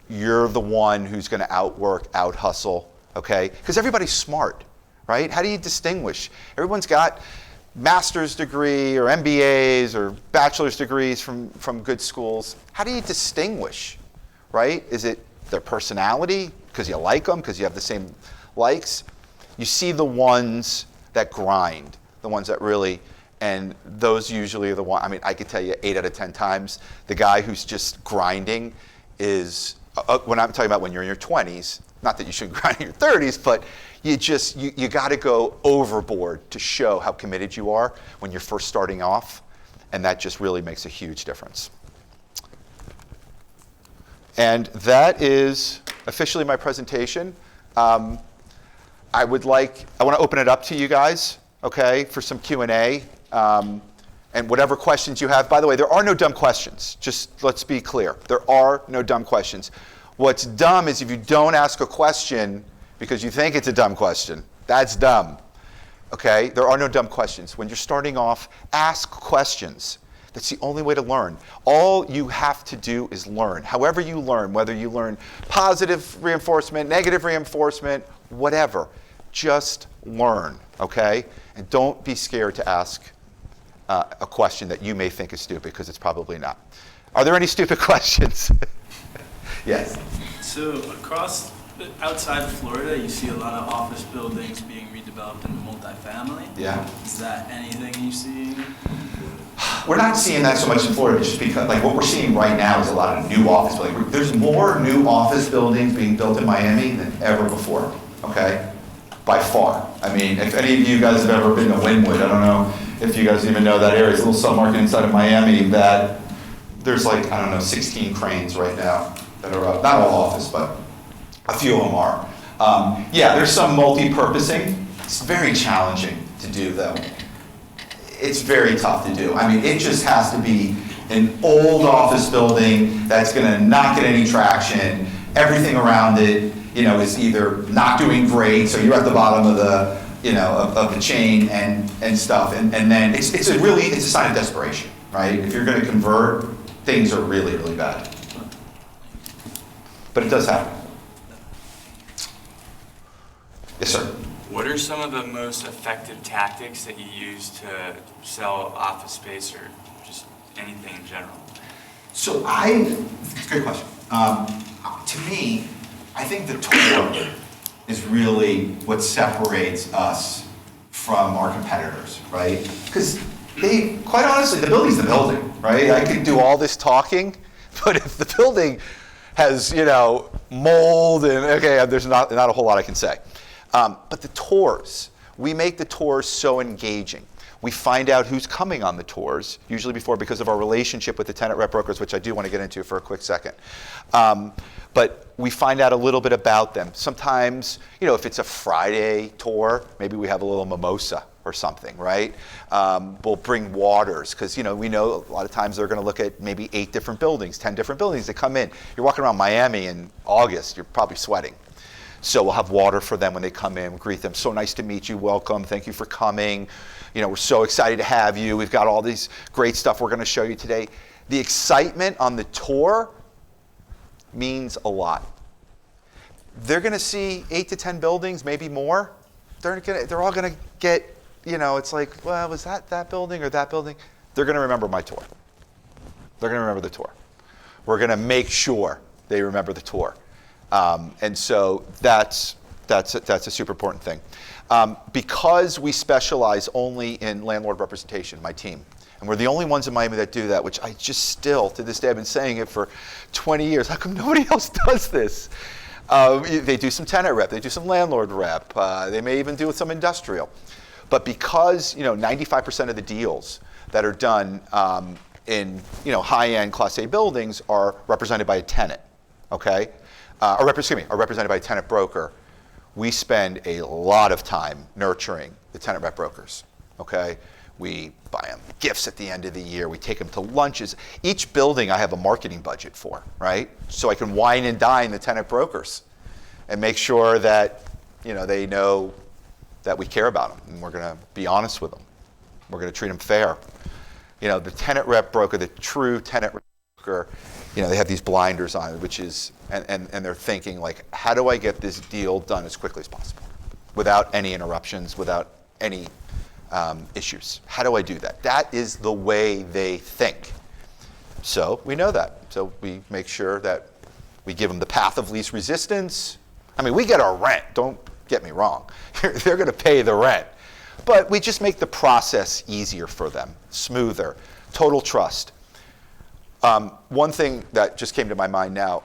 you're the one who's going to outwork, out-hustle, okay? Because everybody's smart, right? How do you distinguish? Everyone's got master's degree or MBAs or bachelor's degrees from good schools. How do you distinguish, right? Is it their personality, because you like them, because you have the same likes? You see the ones that grind, the ones that really, and those usually are the one. I mean, I could tell you 8 out of 10 times, the guy who's just grinding is, when I'm talking about when you're in your 20s, not that you shouldn't grind in your 30s, but you got to go overboard to show how committed you are when you're first starting off, and that just really makes a huge difference. And that is officially my presentation. I want to open it up to you guys, okay, for some Q&A. And whatever questions you have, by the way, there are no dumb questions. Just let's be clear. There are no dumb questions. What's dumb is if you don't ask a question because you think it's a dumb question. That's dumb. Okay? There are no dumb questions. When you're starting off, ask questions. That's the only way to learn. All you have to do is learn. However you learn, whether you learn positive reinforcement, negative reinforcement, whatever, just learn, okay? And don't be scared to ask a question that you may think is stupid, because it's probably not. Are there any stupid questions? Yes. So outside Florida, you see a lot of office buildings being redeveloped into multifamily. Yeah. Is that anything you see? We're not seeing that so much in Florida, just because like what we're seeing right now is a lot of new office buildings. There's more new office buildings being built in Miami than ever before, okay? By far. I mean, if any of you guys have ever been to Wynwood, I don't know if you guys even know that area. It's a little submarket inside of Miami that there's like, I don't know, 16 cranes right now that are up. Not all office, but a few of them are. Yeah, there's some multi-purposing. It's very challenging to do, though. It's very tough to do. I mean, it just has to be an old office building that's going to not get any traction. Everything around it, you know, is either not doing great, so you're at the bottom of the, you know, of the chain and stuff. And then it's a sign of desperation, right? If you're going to convert, things are really, really bad. But it does happen. Yes, sir. What are some of the most effective tactics that you use to sell office space or just anything in general? So it's a great question. To me, I think the tour is really what separates us from our competitors, right? Because quite honestly, the building's the building, right? I could do all this talking, but if the building has, you know, mold and, okay, there's not a whole lot I can say. But the tours, we make the tours so engaging. We find out who's coming on the tours, usually before, because of our relationship with the tenant rep brokers, which I do want to get into for a quick second. But we find out a little bit about them. Sometimes, you know, if it's a Friday tour, maybe we have a little mimosa or something, right? We'll bring waters, because, you know, we know a lot of times they're going to look at maybe 8 different buildings, 10 different buildings that come in. You're walking around Miami in August, you're probably sweating. So we'll have water for them when they come in, greet them. So nice to meet you, welcome, thank you for coming. You know, we're so excited to have you. We've got all these great stuff we're gonna show you today. The excitement on the tour means a lot. They're gonna see 8 to 10 buildings, maybe more. They're all gonna get, you know, it's like, well, was that building or that building? They're gonna remember my tour. They're gonna remember the tour. We're gonna make sure they remember the tour. And so that's a super important thing. Because we specialize only in landlord representation, my team, and we're the only ones in Miami that do that, which I just still, to this day, I've been saying it for 20 years. How come nobody else does this? They do some tenant rep, they do some landlord rep, they may even do some industrial. But because, you know, 95% of the deals that are done in, you know, high-end Class A buildings are represented by a tenant, okay? Are represented by a tenant broker. We spend a lot of time nurturing the tenant rep brokers, okay? We buy them gifts at the end of the year. We take them to lunches. Each building I have a marketing budget for, right? So I can wine and dine the tenant brokers and make sure that, you know, they know that we care about them and we're gonna be honest with them. We're gonna treat them fair. You know, the tenant rep broker, the true tenant rep broker, you know, they have these blinders on, which is, and they're thinking like, how do I get this deal done as quickly as possible without any interruptions, without any issues? How do I do that? That is the way they think. So we know that. So we make sure that we give them the path of least resistance. I mean, we get our rent, don't get me wrong. They're gonna pay the rent. But we just make the process easier for them, smoother, total trust. One thing that just came to my mind now,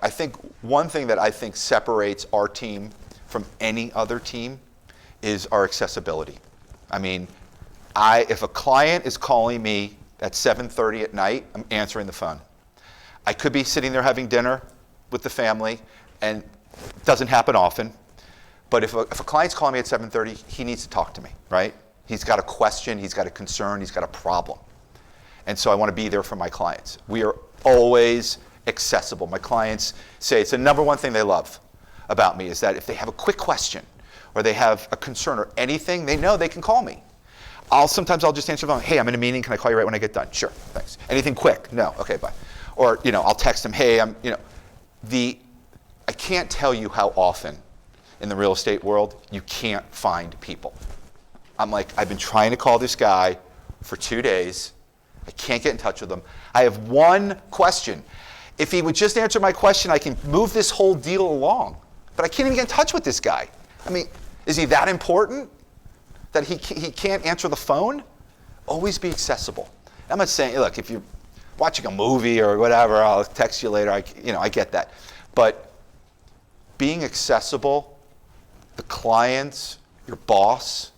one thing that I think separates our team from any other team is our accessibility. I mean, if a client is calling me at 7:30 at night, I'm answering the phone. I could be sitting there having dinner with the family, and it doesn't happen often, but if a client's calling me at 7:30, he needs to talk to me, right? He's got a question, he's got a concern, he's got a problem. And so I want to be there for my clients. We are always accessible. My clients say it's the number one thing they love about me is that if they have a quick question or they have a concern or anything, they know they can call me. Sometimes I'll just answer the phone. Hey, I'm in a meeting. Can I call you right when I get done? Sure, thanks. Anything quick? No. Okay, bye. Or I'll text them. Hey, I can't tell you how often in the real estate world you can't find people. I'm like, I've been trying to call this guy for 2 days. I can't get in touch with him. I have one question. If he would just answer my question, I can move this whole deal along. But I can't even get in touch with this guy. I mean, is he that important that he can't answer the phone? Always be accessible. I'm not saying, look, if you're watching a movie or whatever, I'll text you later. I get that. But being accessible, the clients, your boss,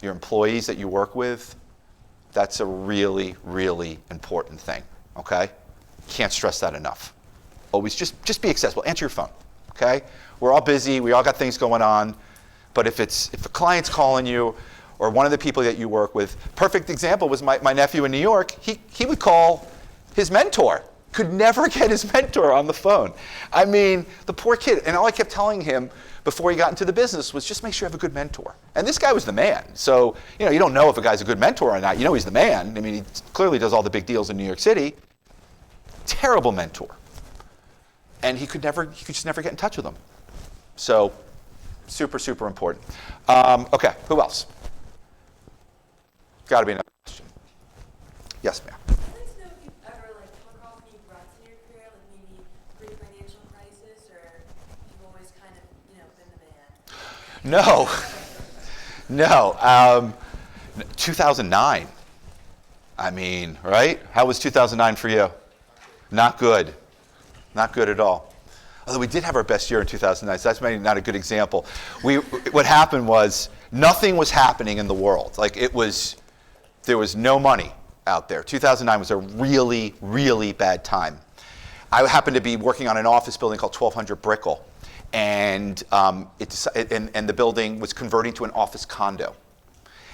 your employees that you work with, that's a really, really important thing, okay? Can't stress that enough. Always just be accessible. Answer your phone, okay? We're all busy. We all got things going on. But if a client's calling you or one of the people that you work with, perfect example was my nephew in New York. He would call his mentor. Could never get his mentor on the phone. I mean, the poor kid. And all I kept telling him before he got into the business was just make sure you have a good mentor. And this guy was the man. So, you don't know if a guy's a good mentor or not. You know he's the man. I mean, he clearly does all the big deals in New York City. Terrible mentor. And he could just never get in touch with him. So, super, super important. Okay, who else? Got to be another question. Yes, ma'am. I'd like to know if you've ever come across any ruts in your career, like maybe pre-financial crisis, or you've always kind of, been the man. No. 2009. I mean, right? How was 2009 for you? Not good. Not good at all. Although we did have our best year in 2009, so that's maybe not a good example. What happened was nothing was happening in the world. There was no money out there. 2009 was a really, really bad time. I happened to be working on an office building called 1200 Brickell, and the building was converting to an office condo.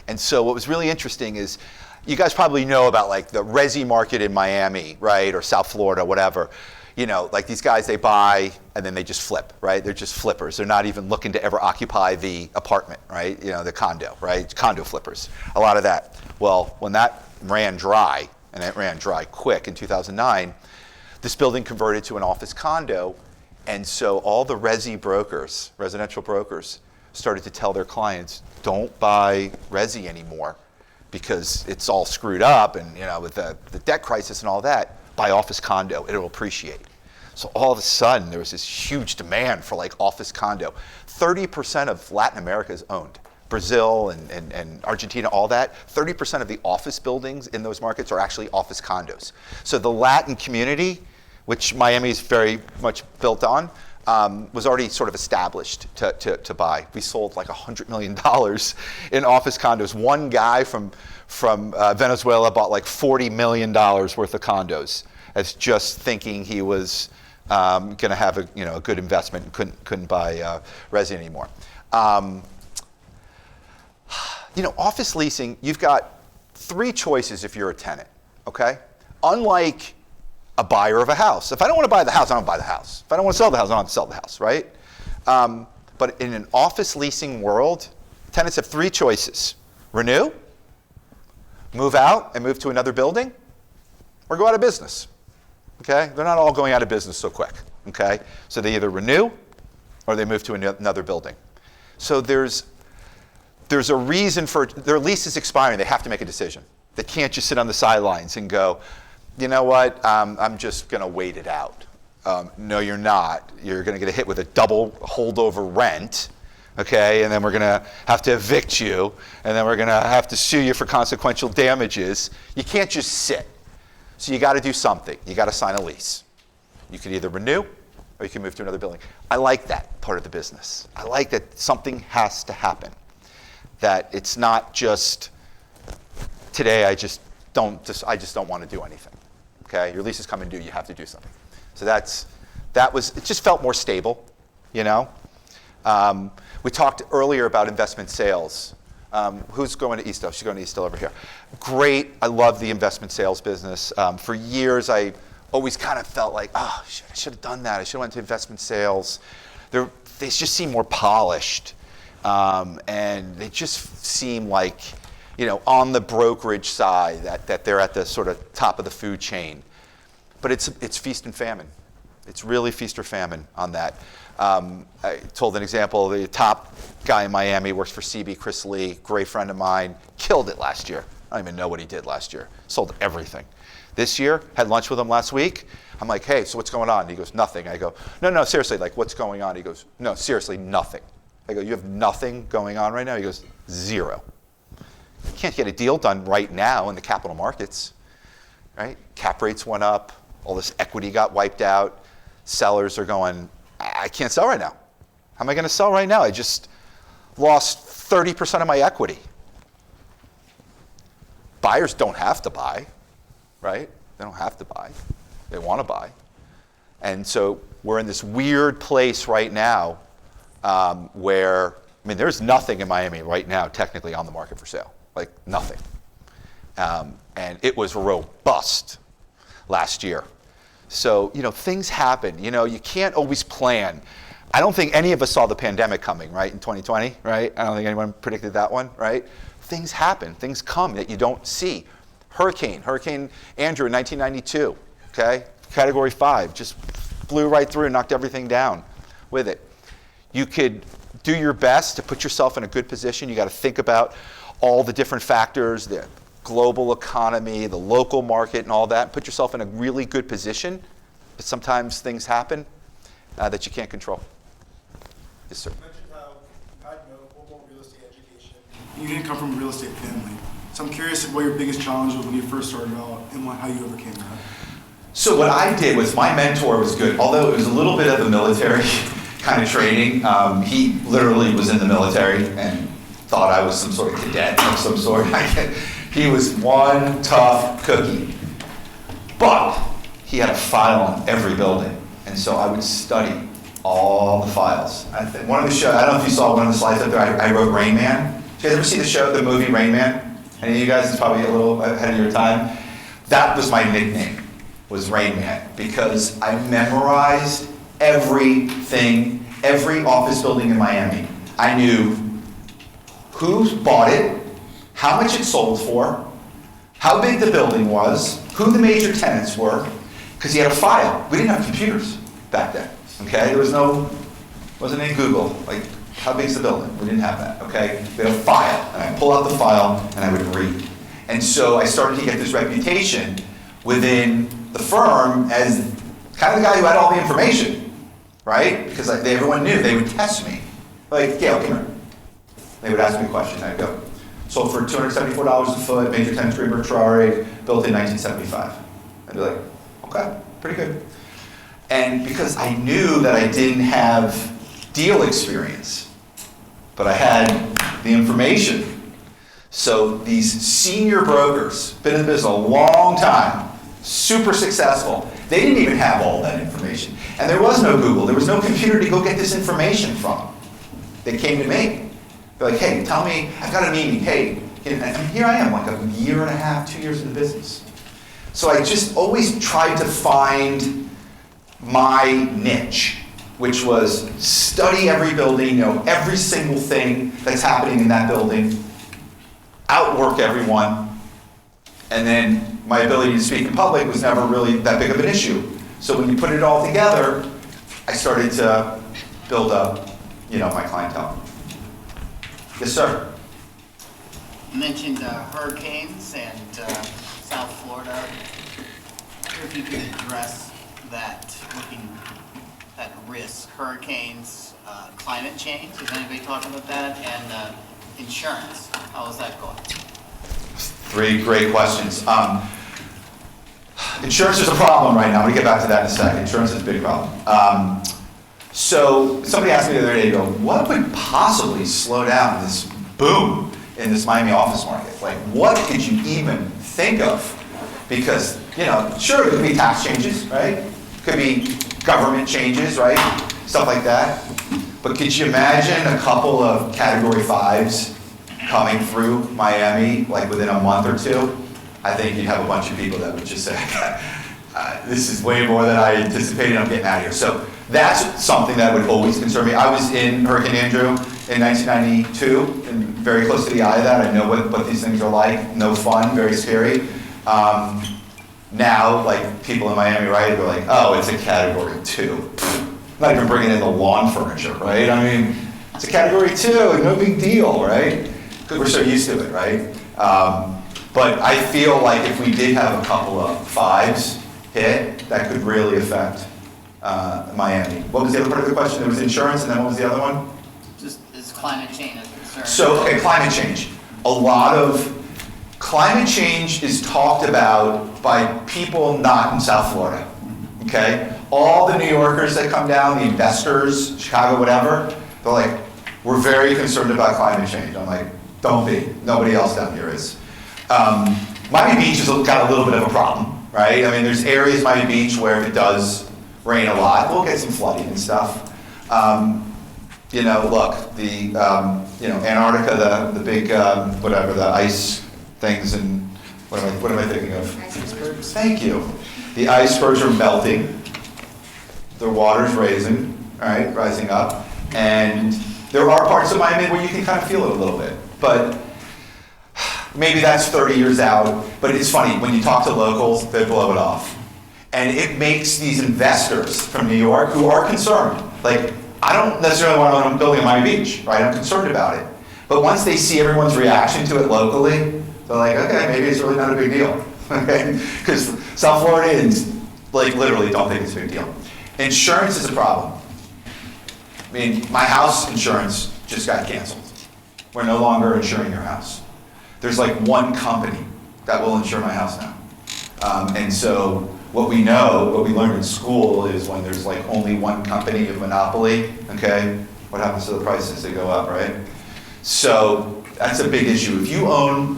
And so what was really interesting is, you guys probably know about the resi market in Miami, right, or South Florida, whatever. These guys, they buy and then they just flip, right? They're just flippers. They're not even looking to ever occupy the apartment, right? The condo, right? Condo flippers, a lot of that. Well, when that ran dry, and it ran dry quick in 2009, this building converted to an office condo, and so all the residential brokers, started to tell their clients, don't buy resi anymore because it's all screwed up, and with the debt crisis and all that, buy office condo, it'll appreciate. So all of a sudden, there was this huge demand for office condo. 30% of Latin America is owned. Brazil and Argentina, all that, 30% of the office buildings in those markets are actually office condos. So the Latin community, which Miami is very much built on, was already sort of established to buy. We sold $100 million in office condos. One guy from Venezuela bought $40 million worth of condos as just thinking he was going to have a good investment and couldn't buy resi anymore. Office leasing, you've got 3 choices if you're a tenant, okay? Unlike a buyer of a house. If I don't want to buy the house, I don't buy the house. If I don't want to sell the house, I don't have to sell the house, right? But in an office leasing world, tenants have 3 choices. Renew, move out and move to another building, or go out of business, okay? They're not all going out of business so quick, okay? So they either renew or they move to another building. So there's a reason for their lease is expiring. They have to make a decision. They can't just sit on the sidelines and go, you know what, I'm just going to wait it out. No, you're not. You're going to get hit with a double holdover rent, okay? And then we're going to have to evict you, and then we're going to have to sue you for consequential damages. You can't just sit. So you got to do something. You got to sign a lease. You can either renew or you can move to another building. I like that part of the business. I like that something has to happen. That it's not just today I just don't want to do anything. Okay, your lease is coming due, you have to do something. So it just felt more stable, We talked earlier about investment sales. Who's going to East Hill? She's going to East Hill over here. Great. I love the investment sales business. For years, I always kind of felt like, oh, I should have done that. I should have went to investment sales. They just seem more polished. And they just seem like, on the brokerage side, that they're at the sort of top of the food chain. But it's feast and famine. It's really feast or famine on that. I told an example. The top guy in Miami works for CB, Chris Lee, great friend of mine, killed it last year. I don't even know what he did last year. Sold everything. This year, had lunch with him last week. I'm like, hey, so what's going on? He goes, nothing. I go, no, seriously, like what's going on? He goes, no, seriously, nothing. I go, you have nothing going on right now? He goes, zero. You can't get a deal done right now in the capital markets, right? Cap rates went up. All this equity got wiped out. Sellers are going, I can't sell right now. How am I going to sell right now? I just lost 30% of my equity. Buyers don't have to buy, right? They don't have to buy. They want to buy. And so we're in this weird place right now where, there's nothing in Miami right now technically on the market for sale. Like nothing. And it was robust last year. So, things happen. You can't always plan. I don't think any of us saw the pandemic coming, right, in 2020, right? I don't think anyone predicted that one, right? Things happen. Things come that you don't see. Hurricane Andrew in 1992, okay? Category 5, just blew right through and knocked everything down with it. You could do your best to put yourself in a good position. You got to think about all the different factors, the global economy, the local market, and all that. Put yourself in a really good position. But sometimes things happen that you can't control. Yes, sir. You mentioned how you had no formal real estate education. You didn't come from a real estate family. So I'm curious what your biggest challenge was when you first started out and how you overcame that. So what I did was my mentor was good, although it was a little bit of a military kind of training. He literally was in the military and thought I was some sort of cadet of some sort. He was one tough cookie. But he had a file on every building. And so I would study all the files. One of the shows, I don't know if you saw one of the slides up there, I wrote Rain Man. Did you guys ever see the show, the movie Rain Man? Any of you guys is probably a little ahead of your time. That was my nickname, was Rain Man, because I memorized everything, every office building in Miami. I knew who bought it, how much it sold for, how big the building was, who the major tenants were, because he had a file. We didn't have computers back then, okay? There wasn't any Google, like, how big's the building? We didn't have that, okay? We had a file, and I'd pull out the file, and I would read. And so I started to get this reputation within the firm as kind of the guy who had all the information, right? Because everyone knew. They would test me. Like, Gale, come here. They would ask me a question. I'd go, sold for $274 a foot, major tenant Bertrari, built in 1975. I'd be like, okay, pretty good. And because I knew that I didn't have deal experience, but I had the information. So these senior brokers, been in the business a long time, super successful, they didn't even have all that information. And there was no Google, there was no computer to go get this information from. They came to me. They're like, hey, tell me, I've got a meeting, hey, and here I am, like a year and a half, 2 years in the business. So I just always tried to find my niche, which was study every building, know every single thing that's happening in that building, outwork everyone, and then my ability to speak in public was never really that big of an issue. So when you put it all together, I started to build up, my clientele. Yes, sir. You mentioned hurricanes and South Florida. I wonder if you could address that, looking at risk, hurricanes, climate change. Is anybody talking about that? And insurance. How is that going? 3 great questions. Insurance is a problem right now. I'm going to get back to that in a second. Insurance is a big problem. So somebody asked me the other day, what would possibly slow down this boom in this Miami office market? Like, what could you even think of? Because, sure, it could be tax changes, right? Could be government changes, right? Stuff like that. But could you imagine a couple of category 5s coming through Miami, like within a month or two, I think you'd have a bunch of people that would just say, this is way more than I anticipated, I'm getting out of here. So that's something that would always concern me. I was in Hurricane Andrew in 1992, and very close to the eye of that. I know what these things are like. No fun, very scary. Now, like people in Miami, right, they're like, oh, it's a category 2. Not even bringing in the lawn furniture, right? I mean, it's a category 2, no big deal, right? Because we're so used to it, right? But I feel like if we did have a couple of 5s hit, that could really affect Miami. What was the other part of the question? There was insurance, and then what was the other one? Just is climate change a concern? So, okay, climate change. A lot of climate change is talked about by people not in South Florida, okay? All the New Yorkers that come down, the investors, Chicago, whatever, they're like, we're very concerned about climate change. I'm like, don't be. Nobody else down here is. Miami Beach has got a little bit of a problem, right? I mean, there's areas of Miami Beach where if it does rain a lot, we'll get some flooding and stuff. You know, look, the you know, Antarctica, the big whatever, the ice things, and what am I thinking of? Icebergs. Thank you. The icebergs are melting. The water's rising, all right, rising up, and there are parts of Miami where you can kind of feel it a little bit, but maybe that's 30 years out. But it's funny, when you talk to locals, they blow it off. And it makes these investors from New York who are concerned, like, I don't necessarily want to own a building in Miami Beach, right? I'm concerned about it. But once they see everyone's reaction to it locally, they're like, okay, maybe it's really not a big deal, okay? Because South Floridians, like, literally don't think it's a big deal. Insurance is a problem. I mean, my house insurance just got canceled. We're no longer insuring your house. There's like one company that will insure my house now. And so what we learned in school is when there's like only one company of monopoly, okay, what happens to the prices? They go up, right? So that's a big issue. If you own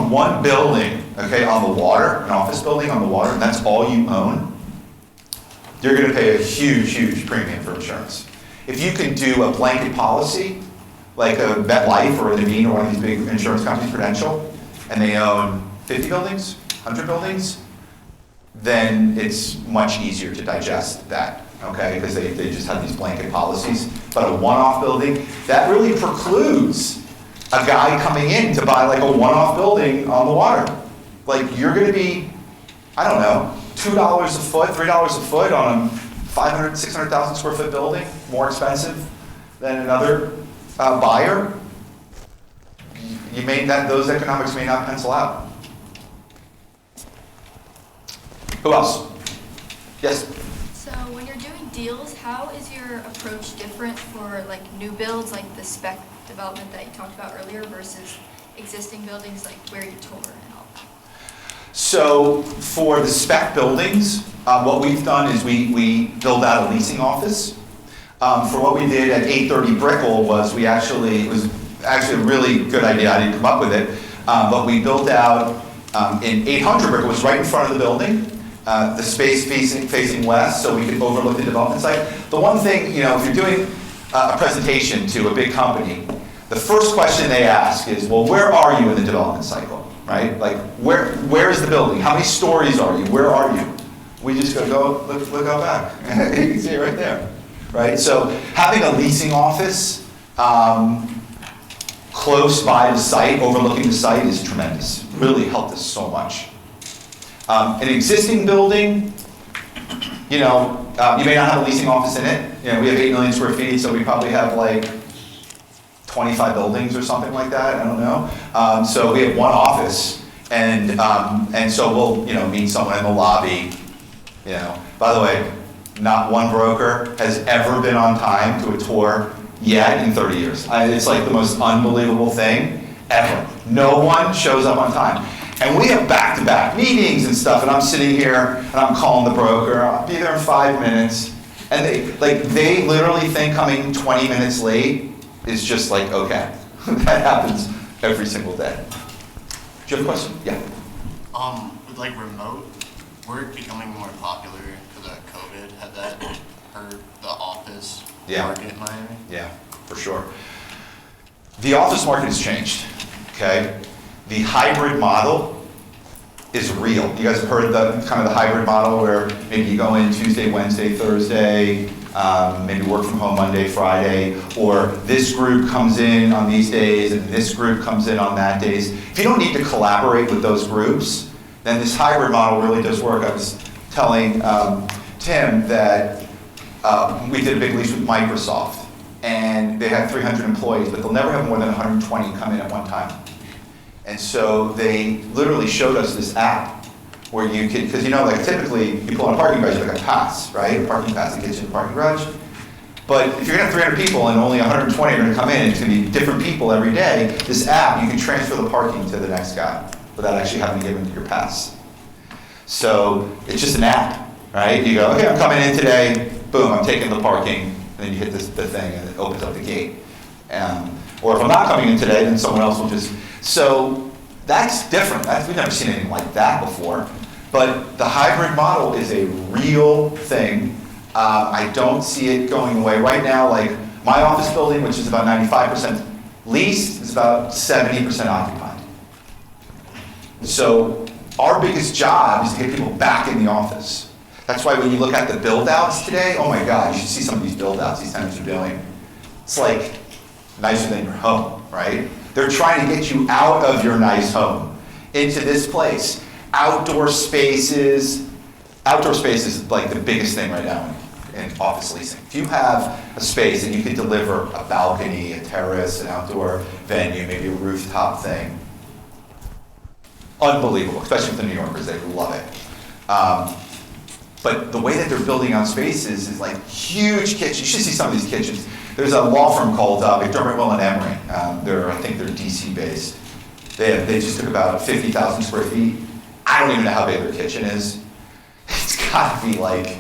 one building, okay, on the water, an office building on the water, and that's all you own, you're going to pay a huge, huge premium for insurance. If you can do a blanket policy, like a MetLife or a Naveen or one of these big insurance companies, Prudential, and they own 50 buildings, 100 buildings, then it's much easier to digest that, okay? Because they just have these blanket policies. But a one-off building, that really precludes a guy coming in to buy like a one-off building on the water. Like you're going to be, I don't know, $2 a foot, $3 a foot on a 500, 600,000 square foot building, more expensive than another buyer. Those economics may not pencil out. Who else? Yes? So when you're doing deals, how is your approach different for like new builds, like the spec development that you talked about earlier, versus existing buildings like where you tour and all that? So for the spec buildings, what we've done is we build out a leasing office. For what we did at 830 Brickell it was actually a really good idea. I didn't come up with it, but we built out in 800 Brickell, was right in front of the building. The space facing west, so we could overlook the development site. The one thing, you know, if you're doing a presentation to a big company, the first question they ask is, well, where are you in the development cycle, right? Like, where is the building? How many stories are you? Where are you? We just go look out back. You can see it right there, right? So having a leasing office close by the site, overlooking the site, is tremendous. Really helped us so much. An existing building, you know, you may not have a leasing office in it. You know, we have 8 million square feet, so we probably have like 25 buildings or something like that. I don't know. So we have one office, and so we'll, you know, meet someone in the lobby. You know, by the way, not one broker has ever been on time to a tour yet in 30 years. It's like the most unbelievable thing ever. No one shows up on time. And we have back-to-back meetings and stuff, and I'm sitting here, and I'm calling the broker, I'll be there in 5 minutes. And they literally think coming 20 minutes late is just like, okay. That happens every single day. Do you have a question? Yeah. With like remote work becoming more popular because of COVID, had that hurt the office market in Miami? Yeah, for sure. The office market has changed, okay? The hybrid model is real. You guys have heard the kind of the hybrid model where maybe you go in Tuesday, Wednesday, Thursday, maybe work from home Monday, Friday, or this group comes in on these days and this group comes in on that days. If you don't need to collaborate with those groups, then this hybrid model really does work. I was telling Tim that we did a big lease with Microsoft, and they have 300 employees, but they'll never have more than 120 come in at one time. And so they literally showed us this app where you could, because like typically you pull on a parking garage, you have like a pass, right? A parking pass that gets you in the parking garage. But if you're gonna have 300 people and only 120 are gonna come in, it's gonna be different people every day, this app, you can transfer the parking to the next guy without actually having to give him your pass. So it's just an app, right? You go, okay, I'm coming in today, boom, I'm taking the parking, and then you hit the thing and it opens up the gate. Or if I'm not coming in today, then someone else will just, so that's different. We've never seen anything like that before. But the hybrid model is a real thing. I don't see it going away. Right now, like my office building, which is about 95% leased, is about 70% occupied. So our biggest job is to get people back in the office. That's why when you look at the build-outs today, oh my God, you should see some of these build-outs these tenants are doing. It's like nicer than your home, right? They're trying to get you out of your nice home into this place. Outdoor spaces is like the biggest thing right now in office leasing. If you have a space and you can deliver a balcony, a terrace, an outdoor venue, maybe a rooftop thing, unbelievable, especially with the New Yorkers, they love it. But the way that they're building out spaces is like huge kitchens. You should see some of these kitchens. There's a law firm called McDermott, Will & Emery. I think they're DC based. They just took about 50,000 square feet. I don't even know how big their kitchen is. It's got to be like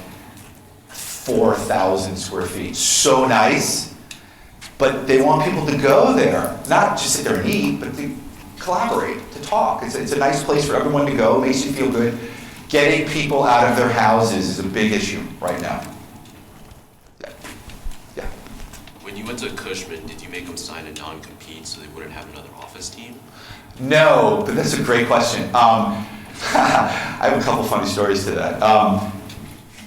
4,000 square feet. So nice. But they want people to go there, not just sit there and eat, but to collaborate, to talk. It's a nice place for everyone to go. Makes you feel good. Getting people out of their houses is a big issue right now. Yeah. When you went to Cushman, did you make them sign a non-compete so they wouldn't have another office team? No, but that's a great question. I have a couple funny stories to that.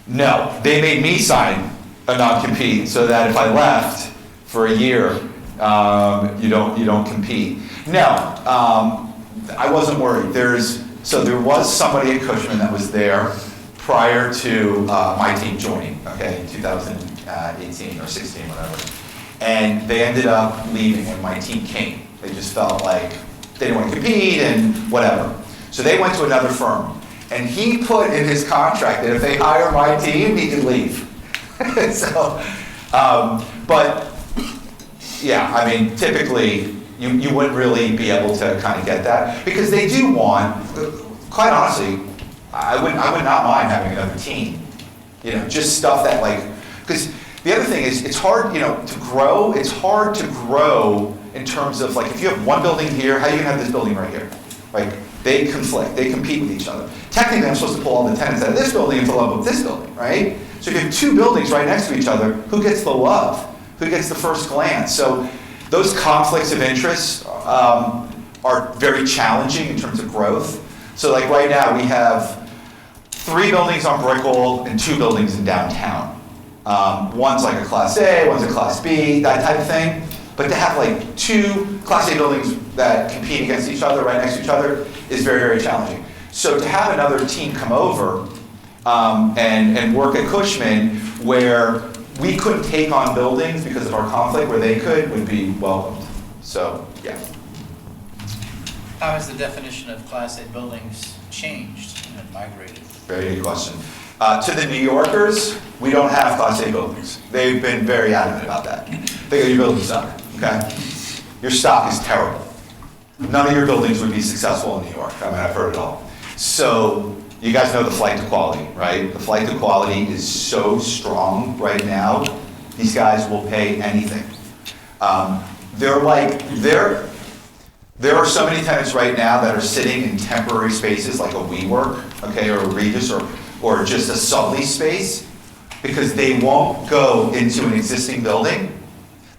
No, they made me sign a non-compete so that if I left for a year, you don't compete. No, I wasn't worried. There was somebody at Cushman that was there prior to my team joining, okay, in 2018 or 16, whatever. And they ended up leaving when my team came. They just felt like they didn't want to compete and whatever. So they went to another firm. And he put in his contract that if they hire my team, he could leave. But yeah, I mean, typically, you wouldn't really be able to kind of get that. Because they do want, quite honestly, I would not mind having another team. Just stuff that because the other thing is, it's hard, to grow. It's hard to grow in terms of if you have one building here, how are you gonna have this building right here? They conflict, they compete with each other. Technically, I'm supposed to pull all the tenants out of this building and fill up with this building, right? So if you have two buildings right next to each other, who gets the love? Who gets the first glance? So those conflicts of interest are very challenging in terms of growth. So right now, we have 3 buildings on Brickwall and 2 buildings in downtown. One's like a Class A, one's a Class B, that type of thing. But to have 2 Class A buildings that compete against each other, right next to each other, is very, very challenging. So to have another team come over and work at Cushman, where we couldn't take on buildings because of our conflict, where they could, would be welcomed. So, yeah. How has the definition of Class A buildings changed and migrated? Very good question. To the New Yorkers, we don't have Class A buildings. They've been very adamant about that. They go, your buildings suck, okay? Your stock is terrible. None of your buildings would be successful in New York. I mean, I've heard it all. So you guys know the flight to quality, right? The flight to quality is so strong right now. These guys will pay anything. There are so many tenants right now that are sitting in temporary spaces like a WeWork, okay, or a Regis, or just a sublease space, because they won't go into an existing building.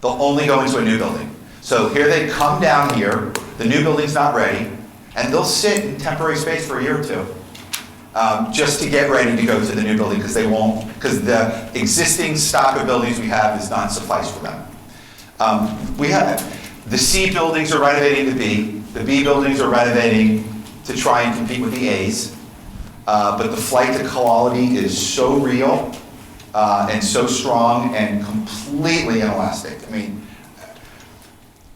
They'll only go into a new building. So here they come down here, the new building's not ready, and they'll sit in temporary space for a year or two, just to get ready to go to the new building, because the existing stock of buildings we have does not suffice for them. We have, the C buildings are renovating the B buildings are renovating to try and compete with the A's. But the flight to quality is so real and so strong and completely inelastic. I mean,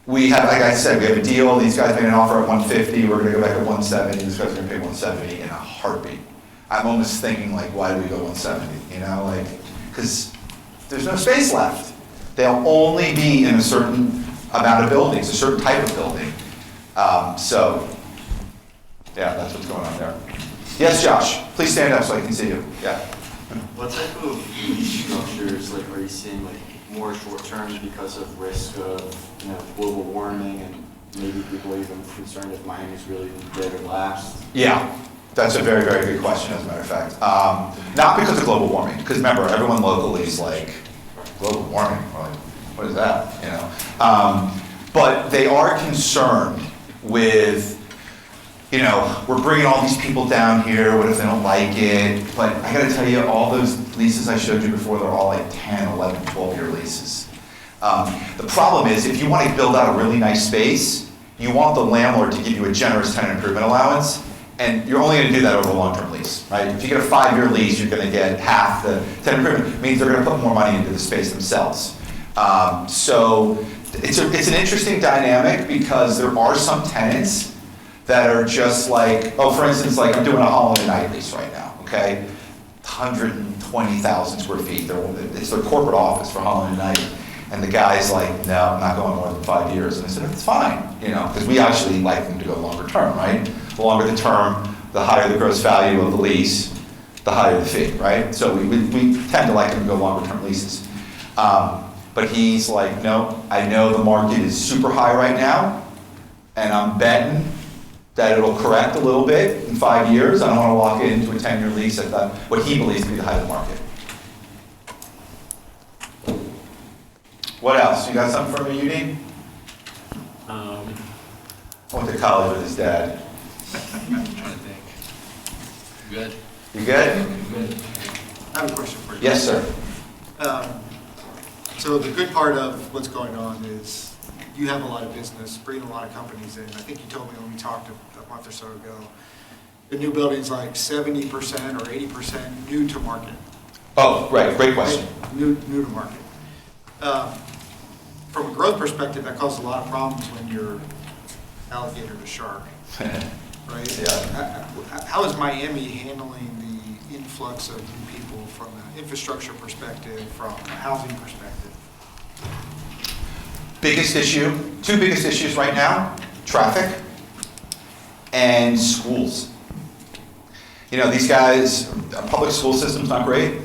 we have, like I said, we have a deal. These guys made an offer at 150. We're going to go back at 170. These guys are going to pay 170 in a heartbeat. I'm almost thinking, like, why do we go 170? You know, like, because there's no space left. They'll only be in a certain amount of buildings, a certain type of building. So, yeah, that's what's going on there. Yes, Josh, please stand up so I can see you. Yeah. What type of lease structures, like, are you seeing, like, more short-term because of risk of, global warming, and maybe people are even concerned if Miami's really dead or last? Yeah, that's a very, very good question, as a matter of fact. Not because of global warming, because remember, everyone locally is like, global warming, like, what is that, But they are concerned with, we're bringing all these people down here, what if they don't like it? But I gotta tell you, all those leases I showed you before, they're all like 10, 11, 12-year leases. The problem is, if you want to build out a really nice space, you want the landlord to give you a generous tenant improvement allowance, and you're only gonna do that over a long-term lease, right? If you get a 5-year lease, you're gonna get half the tenant improvement. It means they're gonna put more money into the space themselves. So it's an interesting dynamic, because there are some tenants that are just like, for instance, like I'm doing a Holland & Knight lease right now, okay? 120,000 square feet. It's their corporate office for Holland & Knight. And the guy's like, no, I'm not going more than 5 years. And I said, it's fine, because we actually like them to go longer term, right? The longer the term, the higher the gross value of the lease, the higher the fee, right? So we tend to like them to go longer term leases. But he's like, no, I know the market is super high right now, and I'm betting that it'll correct a little bit in 5 years. I don't want to lock it into a 10-year lease at what he believes to be the height of the market. What else? You got something for me, Udi? I went to college with his dad. I'm trying to think. Good. You good? Good. I have a question for you. Yes, sir. So the good part of what's going on is you have a lot of business, bringing a lot of companies in. I think you told me when we talked a month or so ago, the new building's like 70% or 80% new to market. Oh, right. Great question. Right? New to market. From a growth perspective, that causes a lot of problems when you're alligator to shark, right? Yeah. How is Miami handling the influx of new people from an infrastructure perspective, from a housing perspective? Two biggest issues right now, traffic and schools. These guys, public school system's not great,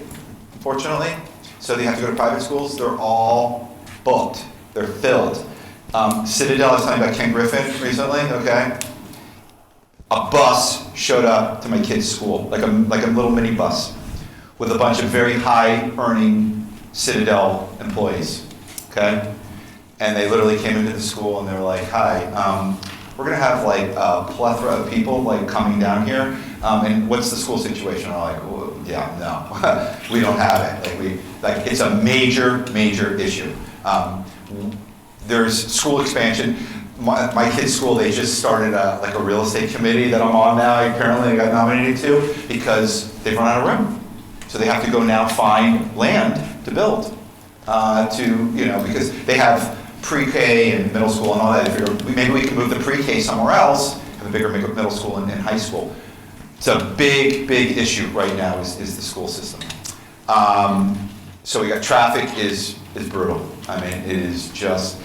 unfortunately, so they have to go to private schools. They're all booked. They're filled. Citadel, I was talking about Ken Griffin recently, okay? A bus showed up to my kid's school, like a little mini bus, with a bunch of very high-earning Citadel employees, okay? And they literally came into the school and they were like, hi, we're gonna have like a plethora of people like coming down here, and what's the school situation? And we're like, well, yeah, no, we don't have it. It's a major issue. There's school expansion. My kid's school, they just started a real estate committee that I'm on now. Apparently I got nominated to, because they've run out of room. So they have to go now find land to build, because they have pre-K and middle school and all that. Maybe we can move the pre-K somewhere else, have a bigger middle school and high school. It's a big issue right now is the school system. So we got traffic is brutal. I mean, it is just,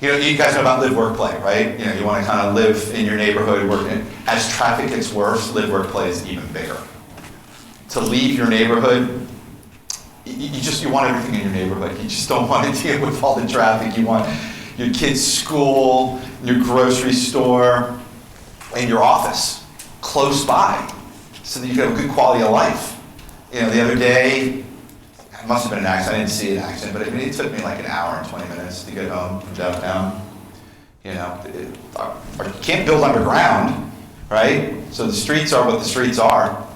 you guys know about live, work, play, right? You want to kind of live in your neighborhood, work in. As traffic gets worse, live, work, play is even bigger. To leave your neighborhood, you want everything in your neighborhood. You just don't want to deal with all the traffic. You want your kid's school, your grocery store, and your office close by, so that you can have a good quality of life. The other day, it must have been an accident. I didn't see an accident, but it took me like an hour and 20 minutes to get home from downtown. You know, you can't build underground, right? So the streets are what the streets are.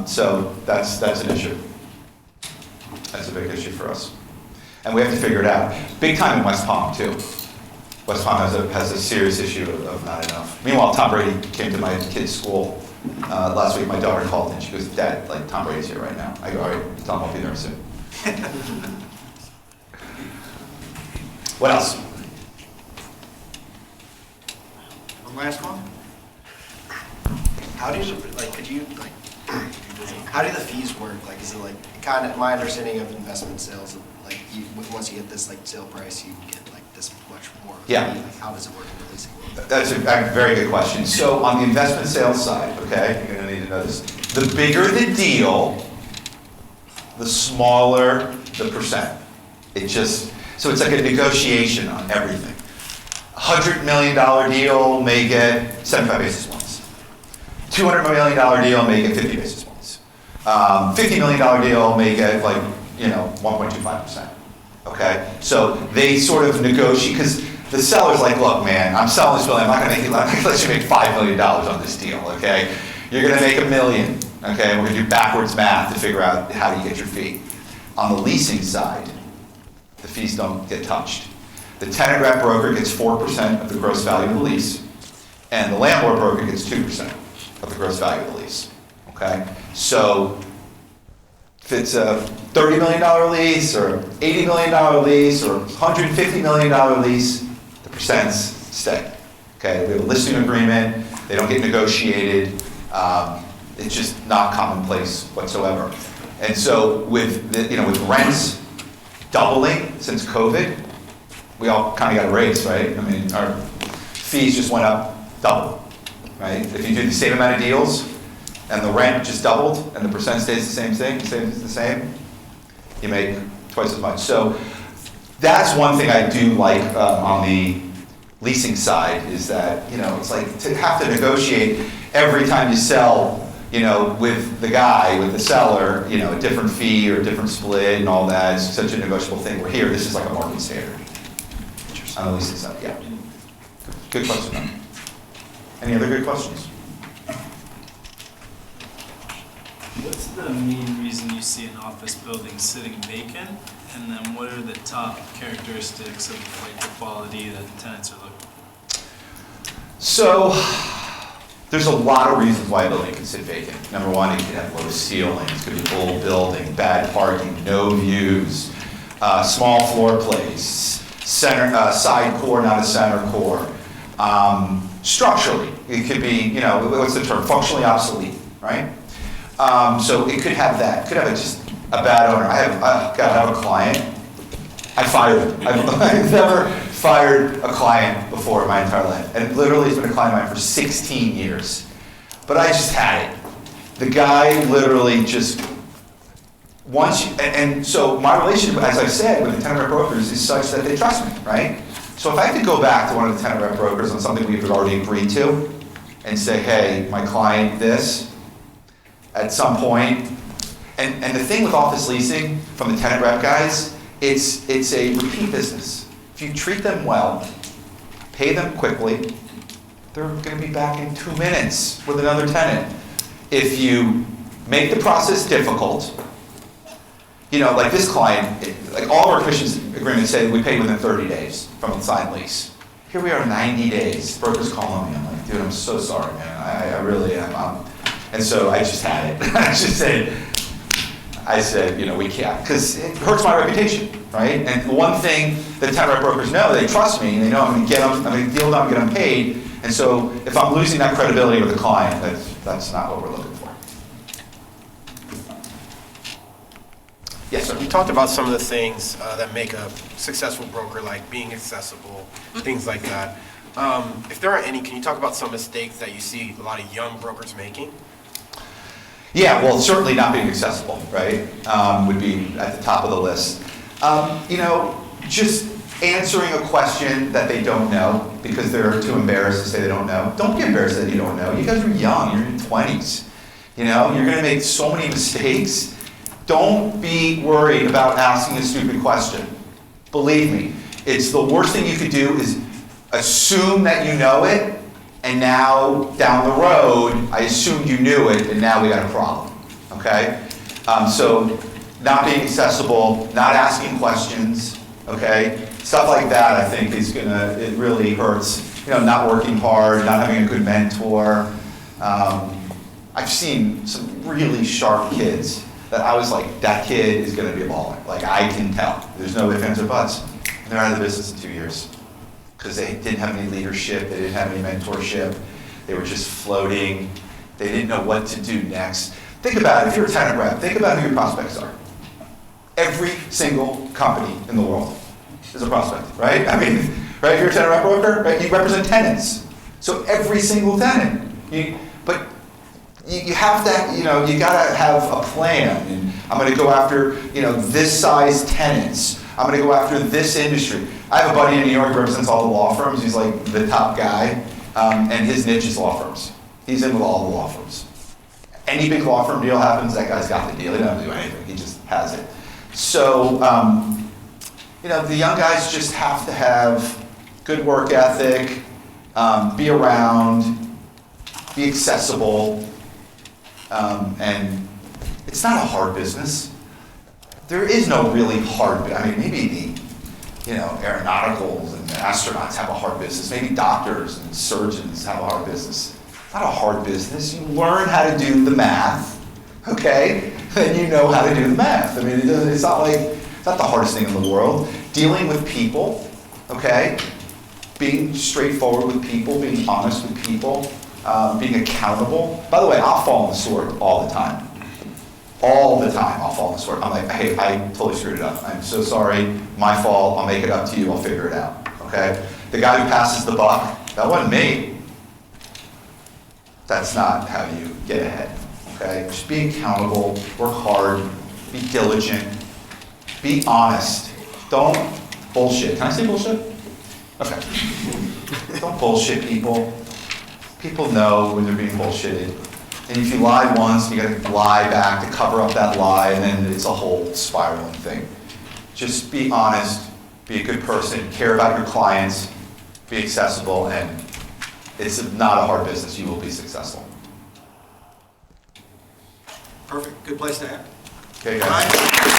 So that's an issue. That's a big issue for us. And we have to figure it out. Big time in West Palm, too. West Palm has a serious issue of not enough. Meanwhile, Tom Brady came to my kid's school last week. My daughter called and she goes, "Dad, like Tom Brady's here right now." I go, "All right, tell him I'll be there soon." What else? One last one? How do you, like, could you, like, how do the fees work? Like, is it like, kind of, my understanding of investment sales, like, once you get this, like, sale price, you get, like, this much more. Yeah. Like, how does it work in the leasing world? That's a very good question. So on the investment sales side, okay, you're gonna need to know this. The bigger the deal, the smaller the percent. So it's like a negotiation on everything. $100 million deal may get 75 basis points. $200 million deal may get 50 basis points. $50 million deal may get 1.25%. Okay? So they sort of negotiate, because the seller's like, "Look, man, I'm selling this building, I'm not gonna let you make $5 million on this deal, okay? You're gonna make $1 million, okay? We're gonna do backwards math to figure out how you get your fee." On the leasing side, the fees don't get touched. The tenant rep broker gets 4% of the gross value of the lease, and the landlord broker gets 2% of the gross value of the lease, okay? So if it's a $30 million lease, or $80 million lease, or $150 million lease, the percents stay, okay? We have a listing agreement, they don't get negotiated, it's just not commonplace whatsoever. And so with rents doubling since COVID, we all kind of got a raise, right? I mean, our fees just went up double, right? If you do the same amount of deals and the rent just doubled and the percent stays the same, you make twice as much. So that's one thing I do like on the leasing side, is that, it's like to have to negotiate every time you sell, with the guy, with the seller, a different fee or a different split and all that. It's such a negotiable thing. We're here, this is like a market standard. On the leasing side, yeah. Good question, though. Any other good questions? What's the main reason you see an office building sitting vacant? And then what are the top characteristics of like the quality that the tenants are looking for? So there's a lot of reasons why a building can sit vacant. Number one, it could have low ceilings, it could be old building, bad parking, no views, small floor plates, side core, not a center core. Structurally, it could be, what's the term? Functionally obsolete, right? So it could have that. It could have just a bad owner. I have a client. I fired him. I've never fired a client before in my entire life. And literally, he's been a client of mine for 16 years. But I just had it. The guy literally just, and so my relationship, as I said, with the tenant rep brokers is such that they trust me, right? So if I could go back to one of the tenant rep brokers on something we've already agreed to and say, "Hey, my client this," at some point, and the thing with office leasing from the tenant rep guys, it's a repeat business. If you treat them well, pay them quickly, they're going to be back in 2 minutes with another tenant. If you make the process difficult, like this client, like all of our commission agreements say we pay within 30 days from the signed lease. Here we are 90 days. Broker's calling me. I'm like, "Dude, I'm so sorry, man. I really am." And so I just had it. I said, we can't, because it hurts my reputation, right? And one thing that tenant rep brokers know, they trust me, and they know I'm going to deal them, get them paid. And so if I'm losing that credibility with the client, that's not what we're looking for. Yes, sir. You talked about some of the things that make a successful broker, like being accessible, things like that. If there are any, can you talk about some mistakes that you see a lot of young brokers making? Yeah, well, certainly not being accessible, right, would be at the top of the list. Just answering a question that they don't know because they're too embarrassed to say they don't know. Don't be embarrassed that you don't know. You guys are young. You're in your 20s. You're going to make so many mistakes. Don't be worried about asking a stupid question. Believe me, it's the worst thing you could do is assume that you know it, and now down the road, I assumed you knew it, and now we got a problem, okay? So not being accessible, not asking questions, okay? Stuff like that, I think, it really hurts. Not working hard, not having a good mentor. I've seen some really sharp kids that I was like, that kid is gonna be a baller. Like, I can tell. There's no ifs, ands, or buts. And they're out of the business in 2 years. Because they didn't have any leadership, they didn't have any mentorship, they were just floating, they didn't know what to do next. Think about it, if you're a tenant rep, think about who your prospects are. Every single company in the world is a prospect, right? I mean, right, if you're a tenant rep broker, right, you represent tenants. So every single tenant. But you have that, you gotta have a plan. And I'm gonna go after, this size tenants. I'm gonna go after this industry. I have a buddy in New York who represents all the law firms. He's like the top guy, and his niche is law firms. He's in with all the law firms. Any big law firm deal happens, that guy's got the deal. He doesn't have to do anything, he just has it. So, the young guys just have to have good work ethic, be around, be accessible, and it's not a hard business. There is no really hard, maybe the aeronauticals and astronauts have a hard business. Maybe doctors and surgeons have a hard business. It's not a hard business. You learn how to do the math, okay? Then you know how to do the math. It's not the hardest thing in the world. Dealing with people, okay? Being straightforward with people, being honest with people, being accountable. By the way, I'll fall on the sword all the time. All the time, I'll fall on the sword. I'm like, hey, I totally screwed it up. I'm so sorry, my fault, I'll make it up to you, I'll figure it out, okay? The guy who passes the buck, that wasn't me. That's not how you get ahead, okay? Just be accountable, work hard, be diligent, be honest. Don't bullshit. Can I say bullshit? Okay. Don't bullshit people. People know when they're being bullshitted. And if you lie once, you gotta lie back to cover up that lie, and then it's a whole spiraling thing. Just be honest, be a good person, care about your clients, be accessible, and it's not a hard business. You will be successful. Perfect, good place to end. Okay, guys.